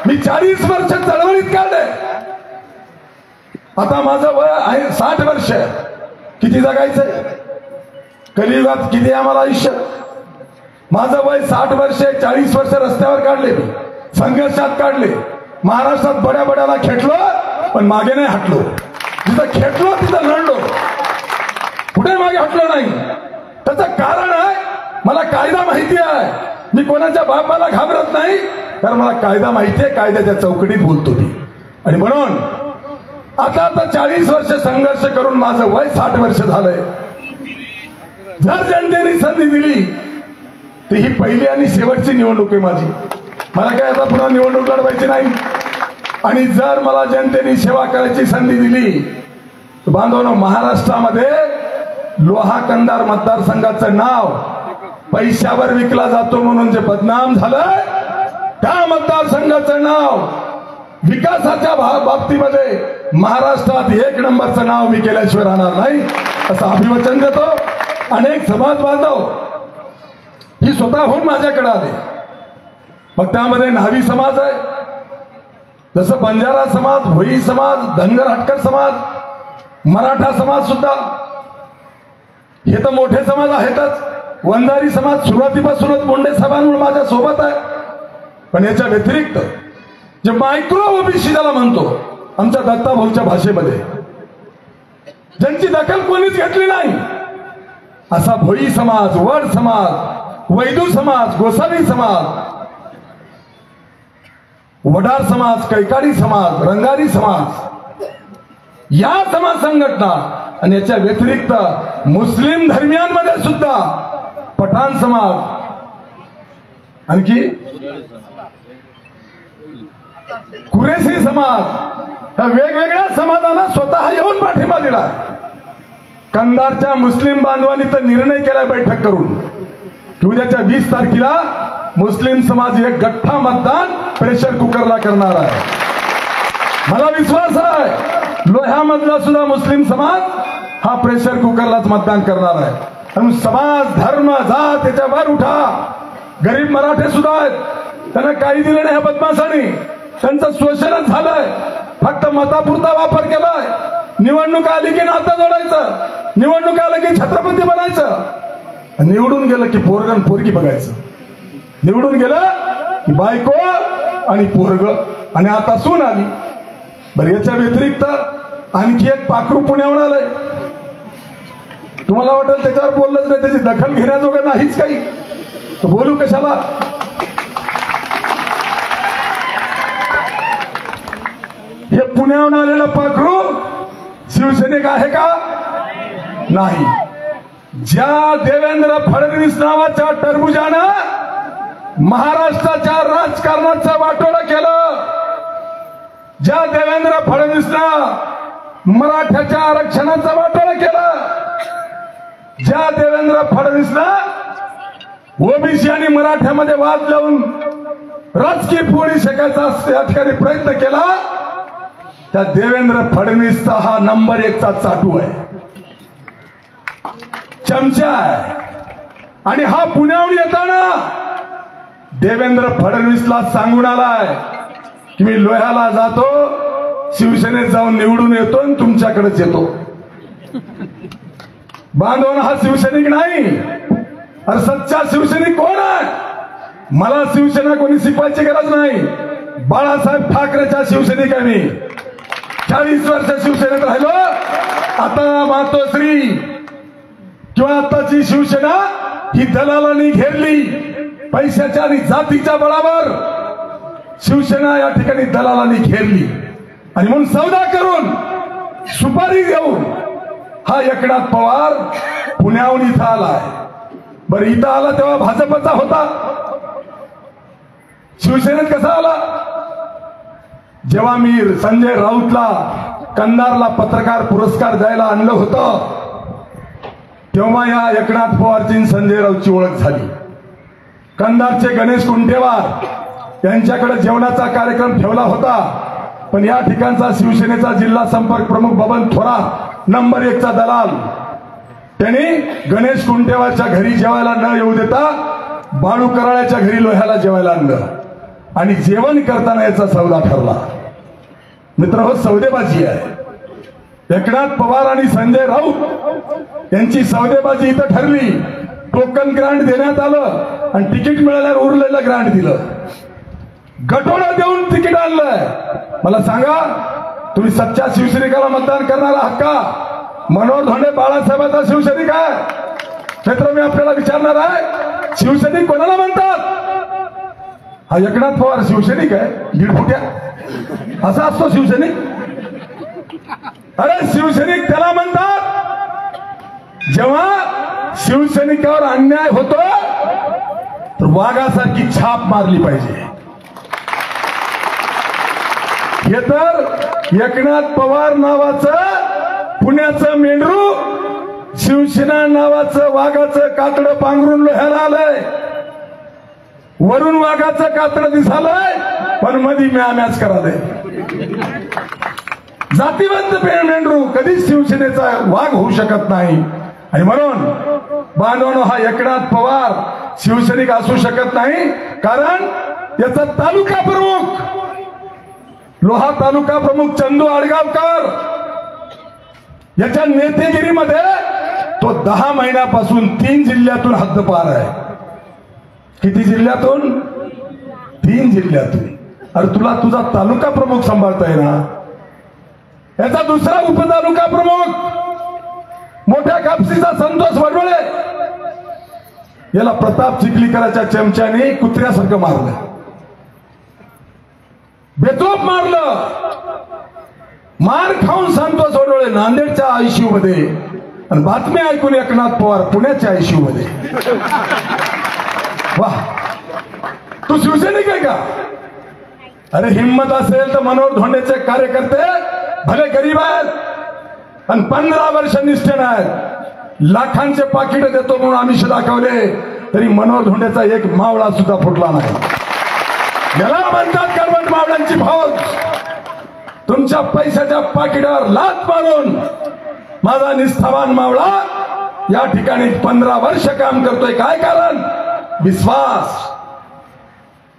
मी 40 वर्ष चळवळीत काढले. आता माझं वय आहे 60 वर्ष. किती जगायचंय? कलियुगात किती आम्हाला आयुष्य? माझं वय 60 वर्ष, 40 वर्ष रस्त्यावर काढले, संघर्षात काढले. महाराष्ट्रात बड्या बड्याला खेटलो, पण मागे नाही हटलो. जिथं खेटलो तिथं लढलो, कुठे मागे हटलो नाही. त्याचं कारण आहे, मला कायदा माहिती आहे. मी कोणाच्या बापाला घाबरत नाही, कारण मला कायदा माहिती आहे. कायद्याच्या चौकटीत बोलतो मी. आणि म्हणून आता 40 वर्ष संघर्ष करून माझं वय 60 वर्ष झालंय. जर जनतेने संधी दिली तर ही पहिली आणि शेवटची निवडणूक आहे माझी. मला काय आता पुन्हा निवडणूक लढवायची नाही. आणि जर मला जनतेने सेवा करायची संधी दिली तर बांधवांनो, महाराष्ट्रामध्ये लोहा कंधार मतदारसंघाचं नाव पैशावर विकला जातो म्हणून जे बदनाम झालं, त्या मतदारसंघाचं नाव विकासाच्या बाबतीमध्ये महाराष्ट्रात 1 नंबरचं नाव मी केल्याशिवाय राहणार नाही असं अभिवचन देतो. अनेक समाज बांधव ही स्वतःहून माझ्याकडे आले. मग त्यामध्ये न्हावी समाज आहे, जसं बंजारा समाज, भोई समाज, धनगर हटकर समाज, मराठा समाज सुद्धा, हे तर मोठे समाज आहेतच. वंजारी समाज सुरुवातीपासूनच मुंडे साहेबांमुळे माझ्या सोबत आहे. पण याच्या व्यतिरिक्त जे मायक्रो ओबीसी ज्याला म्हणतो आमच्या दत्ताभाऊच्या भाषेमध्ये, ज्यांची दखल कोणीच घेतली नाही, असा भोई समाज, वड समाज, वैदू समाज, गोसावी समाज, वडार समाज, कैकाडी समाज, रंगारी समाज, या समाज संघटना आणि याच्या व्यतिरिक्त मुस्लिम धर्मियांमध्ये सुद्धा पठाण समाज, आणखी कुरेशी समाज, या वेगवेगळ्या समाजाला स्वतः येऊन पाठिंबा दिला. कंधारच्या मुस्लिम बांधवांनी तर निर्णय केला बैठक करून की उद्याच्या 20 तारखेला मुस्लिम समाज एक गठ्ठा मतदान प्रेशर कुकरला करणार आहे. मला विश्वास आहे लोह्यामधला सुद्धा मुस्लिम समाज हा प्रेशर कुकरलाच मतदान करणार आहे. आणि समाज, धर्म, जात याच्यावर उठा. गरीब मराठे सुद्धा आहेत, त्यांना काही दिलं नाही ह्या बदमाशांनी. त्यांचं शोषणच झालंय, फक्त मतापुरता वापर केलाय. निवडणूक आली की नातं जोडायचं, निवडणूक आलं की छत्रपती बनायचं, निवडून गेलं की पोरगण पोरगी बघायचं, निवडून गेलं की बायको आणि पोरग, आणि आता सून आली. बरं, याच्या व्यतिरिक्त आणखी एक पाखरू पुण्याहून आलंय. तुम्हाला वाटेल त्याच्यावर बोललंच नाही, त्याची दखल घेण्याजोगं नाहीच काही, तर बोलू कशाला. हे पुण्याहून आलेलं पाखरू शिवसैनिक आहे का? नाही. ज्या देवेंद्र फडणवीस नावाच्या टरबुजानं महाराष्ट्राच्या राजकारणाचं वाटोळं केलं, ज्या देवेंद्र फडणवीसनं मराठ्याच्या आरक्षणाचं वाटोळं केलं, ज्या देवेंद्र फडणवीसनं ओबीसी आणि मराठ्यामध्ये वाद लावून राजकीय पोळी शेकायचा या ठिकाणी प्रयत्न केला, त्या देवेंद्र फडणवीसचा हा नंबर 1चा चाटू आहे, चमचा आहे. आणि हा पुण्याहून येताना देवेंद्र फडणवीसला सांगून आलाय की मी लोह्याला जातो, शिवसेनेत जाऊन निवडून येतो आणि तुमच्याकडेच येतो. बांधवना हा शिवसैनिक नाही. अरे सच्चा शिवसैनिक कोण आहे? मला शिवसेना कोणी शिकवायची गरज नाही. बाळासाहेब ठाकरेच्या शिवसैनिक आहे मी. 40 वर्ष शिवसेनेत राहिलो. आता मातोश्री किंवा आताची शिवसेना ही दलालांनी घेरली, पैशाच्या आणि जातीच्या बळावर शिवसेना या ठिकाणी दलालांनी घेरली, आणि म्हणून सौदा करून सुपारी देऊन हा एकनाथ पवार पुण्याहून इथं आलाय. बरं, इथं आला तेव्हा भाजपचा होता, शिवसेनेत कसा आला? जेव्हा मी संजय राऊतला कंधारला पत्रकार पुरस्कार द्यायला आणलं होतं, तेव्हा या एकनाथ पवारची संजय राऊतची ओळख झाली. कंधारचे गणेश कुंटेवार यांच्याकडे जेवणाचा कार्यक्रम ठेवला होता, पण या ठिकाणचा शिवसेनेचा जिल्हा संपर्क प्रमुख बबन थोरात नंबर 1चा दलाल, त्यांनी गणेश कुंटेवारच्या घरी जेवायला न येऊ देता बाळू कराळ्याच्या घरी लोह्याला जेवायला आणलं, आणि जेवण करताना याचा सौदा ठरला. मित्र हो, सौदेबाजी आहे. एकनाथ पवार आणि संजय राऊत यांची सौदेबाजी इथं ठरली. टोकन ग्रांट देण्यात आलं आणि तिकीट मिळाल्यावर उरलेलं ग्रांट दिलं. गटोडा देऊन तिकीट आणलंय. मला सांगा, तुम्ही सच्च्या शिवसैनिकाला मतदान करणार आहात का? मनोहर धोंडे बाळासाहेबांचा शिवसैनिक आहे. मित्र, मी आपल्याला विचारणार आहे, शिवसैनिक कोणाला म्हणतात? हा एकनाथ पवार शिवसैनिक आहे, लीडफुट्या असा असतो शिवसैनिक? अरे, शिवसैनिक त्याला म्हणतात जेव्हा शिवसैनिकावर अन्याय होतो तर वाघासारखी छाप मारली पाहिजे. हे तर एकनाथ पवार नावाचं पुण्याचं मेंढरू शिवसेना नावाचं वाघाचं कातडं पांघरून लोह्याला आलंय. वरून वाघाचं कातड दिसालंय पण मधी मॅच कराले. जातीवंत मेंढरू कधीच शिवसेनेचा वाघ होऊ शकत नाही. आणि म्हणून बांधवांनो, हा एकनाथ पवार शिवसैनिक असू शकत नाही. कारण याचा तालुका प्रमुख, लोहा तालुका प्रमुख चंदू आडगावकर याच्या नेतेगिरीमध्ये तो 10 महिन्यापासून 3 जिल्ह्यातून हद्दपार आहे. किती जिल्ह्यातून? 3 जिल्ह्यातून. अरे तुला तुझा तालुका प्रमुख सांभाळताय ना. याचा दुसरा उपतालुका प्रमुख मोठ्या कापसीचा संतोष वडवळे याला प्रताप चिखलीकराच्या चमच्याने कुत्र्यासारखं मारलं, बेतोप मारलं. मार खाऊन संतोष वडवळे नांदेडच्या आयसीयू मध्ये आणि बातमी ऐकून एकनाथ पवार पुण्याच्या आयसीयू मध्ये. वाह, तू शिवसैनिक आहे का? अरे हिम्मत असेल तर मनोहर धोंडेचे कार्यकर्ते भले गरीब आहेत आणि 15 वर्ष निष्ठेन आहेत, लाखांचे पाकिट देतो म्हणून आमिष दाखवले तरी मनोहर धोंडेचा एक मावळा सुद्धा फुटला नाही. याला म्हणतात करवंद मावळ्यांची फौज. तुमच्या पैशाच्या पाकिटावर लाथ मारून माझा निष्ठावान मावळा या ठिकाणी 15 वर्ष काम करतोय. काय कारण? विश्वास.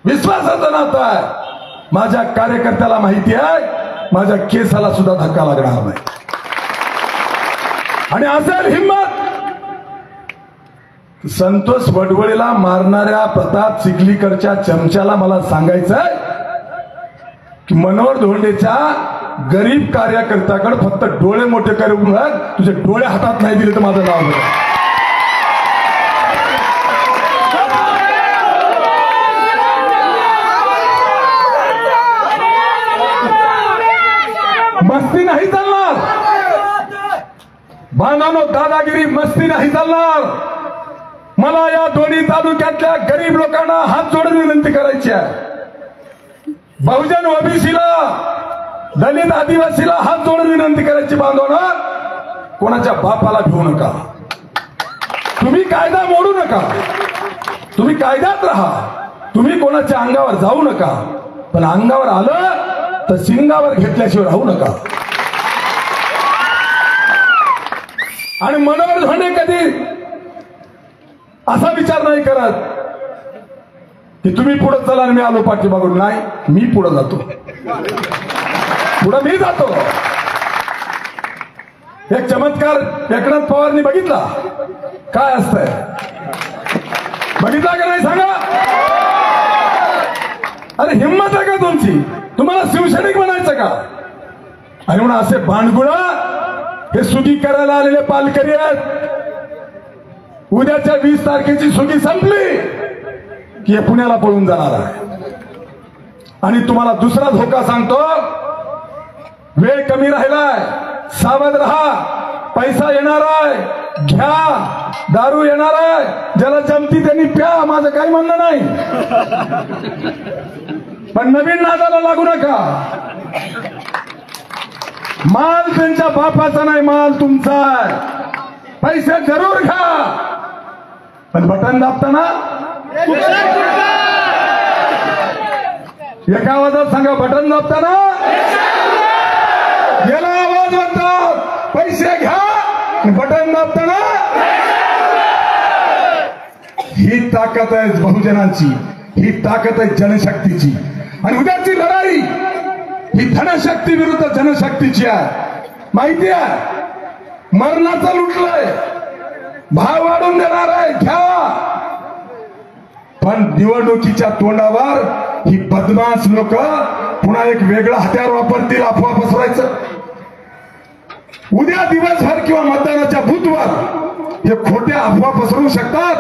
विश्वासाचं नातं आहे. माझ्या कार्यकर्त्याला माहिती आहे माझ्या केसाला सुद्धा धक्का लागणार नाही. आणि असेल हिम्मत संतोष वडवळेला मारणाऱ्या प्रताप चिखलीकरच्या चमच्याला मला सांगायचंय की मनोहर धोंडेच्या गरीब कार्यकर्त्याकडे फक्त डोळे मोठे करून तुझे डोळे हातात नाही दिले तर माझं नाव बघा. मस्ती नाही चालणार बांधवांनो, दादागिरी मस्ती नाही चालणार. मला या दोन्ही तालुक्यातल्या गरीब लोकांना हात जोडून विनंती करायची आहे. बहुजन ओबीसीला, दलित आदिवासीला हात जोडून विनंती करायची. बांधवांनो, कोणाच्या बापाला घेऊ नका. तुम्ही कायदा मोडू नका. तुम्ही कायद्यात राहा. तुम्ही कोणाच्या अंगावर जाऊ नका. पण अंगावर आलं तर सिंगावर घेतल्याशिवाय राहू नका. आणि मनोहर धोंडे कधी असा विचार नाही करत की तुम्ही पुढे चला आणि मी आलो पाठीमागून. नाही, मी पुढे जातो. पुढे मी जातो. एक चमत्कार एकनाथ पवारनी बघितला. काय असतंय बघितला का नाही सांगा? अरे हिम्मत आहे का तुमची? तुम्हाला शिवसैनिक बनायचं का? आणि म्हणून असे भांडगुळा हे सुगी करायला आलेले पालकरी आहेत. उद्याच्या 20 तारखेची सुगी संपली की हे पुण्याला पळून जाणार आहे. आणि तुम्हाला दुसरा धोका सांगतो, वेळ कमी राहिलाय, सावध राहा. पैसा येणार आहे, घ्या. दारू येणार आहे, ज्याला जमती त्यांनी प्या. माझं काही म्हणणं नाही, पण नवीन नादाला लागू नका. माल त्यांच्या बापाचा नाही, माल तुमचा आहे. पैसे जरूर घ्या, पण बटन दाबताना एका आवाजात सांगा, बटन दाबताना याला आवाज म्हणतात. पैसे घ्या, बटन दाबताना. ही ताकद आहे बहुजनांची, ही ताकद आहे जनशक्तीची. आणि उद्याची लढाई ही धनशक्ती विरुद्ध जनशक्तीची आहे. माहिती आहे, मरणाचं लुटलंय, भाव वाढून देणार आहे, घ्या. पण निवडणुकीच्या तोंडावर ही बदमाश लोक पुन्हा एक वेगळं हत्यार वापरतील, अफवा पसरवायचं. उद्या दिवसभर किंवा मतदानाच्या बूथवर हे खोट्या अफवा पसरवू शकतात.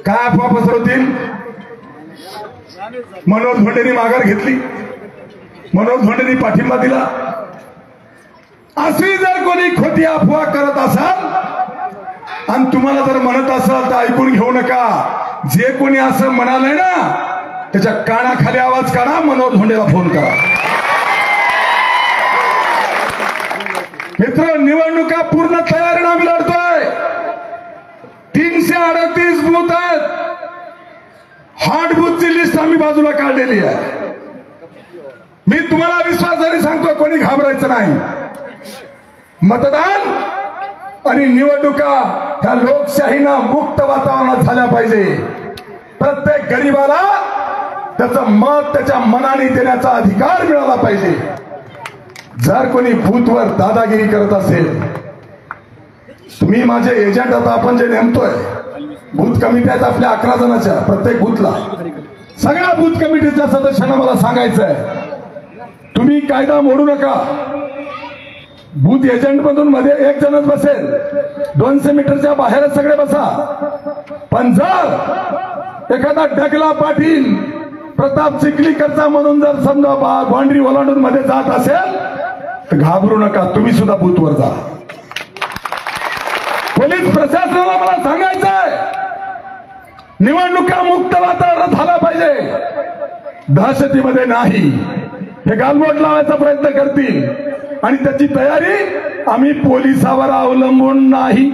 काय अफवा पसरवतील? मनोहर धोंडेंनी माघार घेतली, मनोहर धोंडेंनी पाठिंबा दिला. अशी जर कोणी खोटी अफवा करत असाल आणि तुम्हाला जर म्हणत असाल तर ऐकून घेऊ नका. जे कोणी असं म्हणालंय ना त्याच्या कानाखाली आवाज काढा, मनोहर धोंडेला फोन करा. मित्र, निवडणुका पूर्ण तयारीने आम्ही लढतोय. 338 बूथ आहेत. हॉट बूथची लिस्ट आम्ही बाजूला काढलेली आहे. मी तुम्हाला विश्वासाने सांगतो, कोणी घाबरायचं नाही. मतदान आणि निवडणुका ह्या लोकशाहीनं मुक्त वातावरणात झाल्या पाहिजे. प्रत्येक गरीबाला त्याचं मत त्याच्या मनाने देण्याचा अधिकार मिळाला पाहिजे. जर कोणी बूथवर दादागिरी करत असेल, तुम्ही माझे एजंट आता आपण जे नेमतोय, बूथ कमिटी आहेत आपल्या 11 जणांच्या प्रत्येक बूथला, सगळ्या बूथ कमिटीच्या सदस्यांना मला सांगायचं आहे, तुम्ही कायदा मोडू नका. बूथ एजंट मधून मध्ये 1 जणच बसेल, 200 मीटरच्या बाहेरच सगळे बसा. पण जर एखादा डगला पाटील प्रताप चिखलीकरचा म्हणून जर समजा बाउंड्री ओलांडून मध्ये जात असेल तर घाबरू नका, तुम्ही सुद्धा बूथवर जा. पोलीस प्रशासनाला मला सांगायचं आहे, निवडणुका मुक्त वातावरण झाला पाहिजे, दहशतीमध्ये नाही. हे गालबोट लावायचा प्रयत्न करतील आणि त्याची तयारी आम्ही पोलिसावर अवलंबून नाही.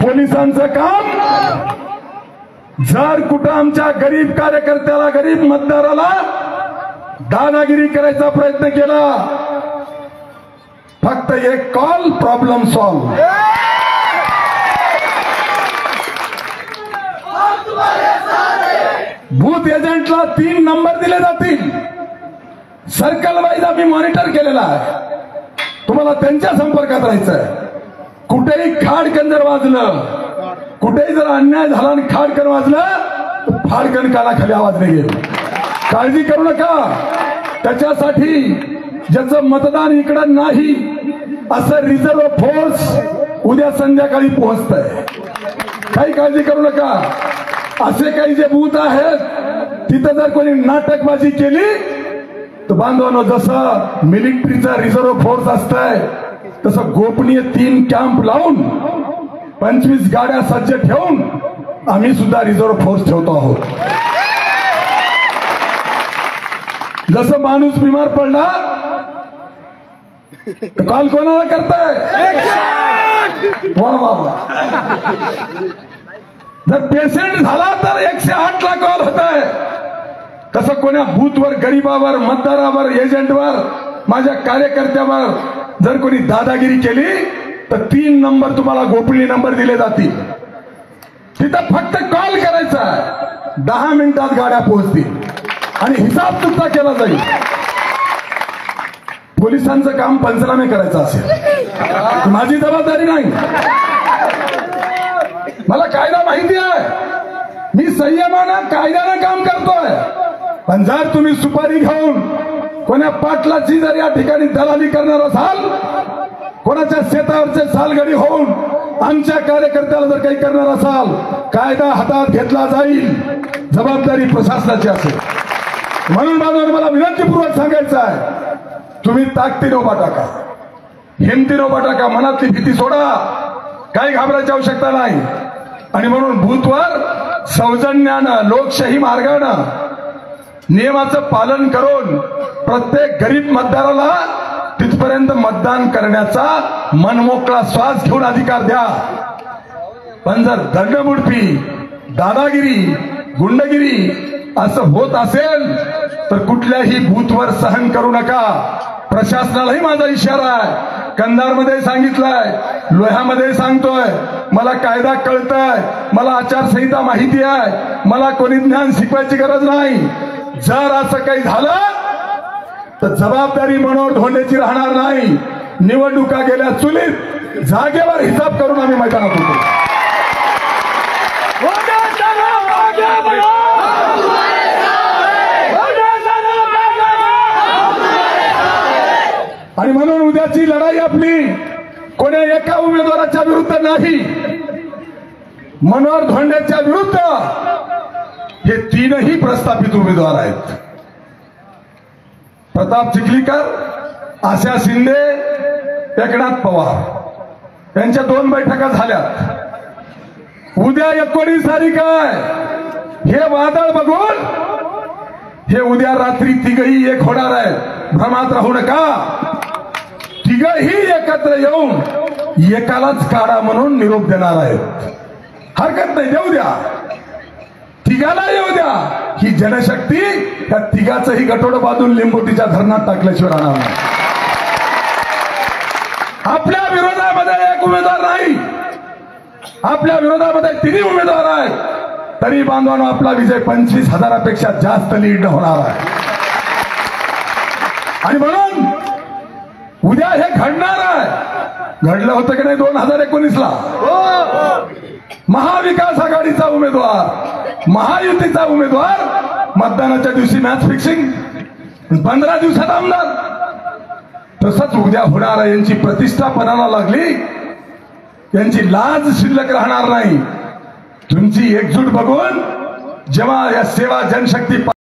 पोलिसांचं काम, जर कुठं आमच्या गरीब कार्यकर्त्याला, गरीब मतदाराला दादागिरी करायचा प्रयत्न केला, फक्त एक कॉल, प्रॉब्लेम सॉल्व. बूथ एजंटला 3 नंबर दिले जातील. सर्कल वाईज आम्ही मॉनिटर केलेला आहे. तुम्हाला त्यांच्या संपर्कात राहायचं आहे. कुठेही खाडकन जर वाजलं, कुठेही जर अन्याय झाला आणि खाडकन वाजलं, फाडकन कानाखाली आवाज निघेल. काळजी करू नका. त्याच्यासाठी ज्याचं मतदान इकडं नाही असं रिझर्व्ह फोर्स उद्या संध्याकाळी पोहोचतंय. काही काळजी करू नका. असे काही जे बूथ आहेत तिथं जर कोणी नाटकबाजी केली तर बांधवांनो, जसं मिलिटरीचा रिझर्व्ह फोर्स असतंय तसं गोपनीय 3 कॅम्प लावून 25 गाड्या सज्ज ठेवून आम्ही सुद्धा रिझर्व्ह फोर्स ठेवतो आहोत. जसं माणूस बिमार पडला तर कॉल कोणाला करताय? वा वा वा. जर पेशंट झाला तर 108 ला कॉल होत आहे. तसं कोणा बूथवर, गरीबावर, मतदारावर, एजंटवर, माझ्या कार्यकर्त्यावर जर कोणी दादागिरी केली तर 3 नंबर तुम्हाला गोपनीय नंबर दिले जातील. तिथं फक्त कॉल करायचा, 10 मिनिटात गाड्या पोहोचतील आणि हिसाब सुद्धा केला जाईल. पोलिसांचं काम पंचनामे करायचं असेल, माझी जबाबदारी नाही. मला कायदा माहिती आहे, मी संयमानं कायद्यानं काम करतोय. पण जर तुम्ही सुपारी घेऊन कोणा पाटलाची जर या ठिकाणी दलाली करणार असाल, कोणाच्या शेतावरचे सालगडी होऊन आमच्या कार्यकर्त्याला जर काही करणार असाल, कायदा हातात घेतला जाईल. जबाबदारी प्रशासनाची असेल. म्हणून मला विनंतीपूर्वक सांगायचं आहे, तुम्ही ताकदीने उभा टाका, हिमतीने उभा टाका, मनातली भीती सोडा, काही घाबरायची आवश्यकता नाही. आणि म्हणून बूथवर सौजन्यानं, लोकशाही मार्गानं, नियमाचं पालन करून प्रत्येक गरीब मतदाराला तिथपर्यंत मतदान करण्याचा मनमोकळा श्वास घेऊन अधिकार द्या. पण जर दंडमुडपी, दादागिरी, गुंडगिरी असं होत असेल तर कुठल्याही बूथवर सहन करू नका. प्रशासनालाही माझा इशारा आहे. कंधारमध्ये सांगितलंय, लोह्यामध्ये सांगतोय, मला कायदा कळतंय, मला आचारसंहिता माहिती आहे, मला कोणी ज्ञान शिकवायची गरज नाही. जर असं काही झालं तर जबाबदारी मनोहर धोंडेची राहणार नाही. निवडणुका गेल्या चुलीत, जागेवर हिसाब करून आम्ही मैदानात होतो. आणि म्हणून उद्याची लढाई आपली कोण्या एका उमेदवाराच्या विरुद्ध नाही, मनोहर धोंडेच्या विरुद्ध हे 3ही प्रस्थापित उमेदवार आहेत. प्रताप चिखलीकर, आशा शिंदे, एकनाथ पवार यांच्या 2 बैठका झाल्यात. उद्या 19 तारीख आहे. हे वादळ बघून हे उद्या रात्री तिघही एक होणार आहेत. भ्रमात राहू नका. तिघही एकत्र येऊन एकालाच काढा म्हणून निरोप देणार आहेत. हरकत नाही, देऊ द्या, तिघाला येऊ द्या. ही जनशक्ती या तिघाचंही गटोड बांधून लिंबोटीच्या धरणात टाकल्याशिवाय राहणार नाही. आपल्या विरोधामध्ये एक उमेदवार नाही, आपल्या विरोधामध्ये तिन्ही उमेदवार आहेत, तरी बांधवांनो आपला विजय 25,000पेक्षा जास्त लीड होणार आहे. आणि म्हणून उद्या हे घडणार आहे. घडलं होतं की नाही 2019ला? महाविकास आघाडीचा उमेदवार, महायुतीचा उमेदवार, मतदानाच्या दिवशी मॅच फिक्सिंग, 15 दिवसात आमदार. तसंच उद्या होणार आहे. यांची प्रतिष्ठा पणाला लागली, यांची लाज शिल्लक राहणार नाही. तुमची एकजूट बघून जेव्हा या सेवा जनशक्ती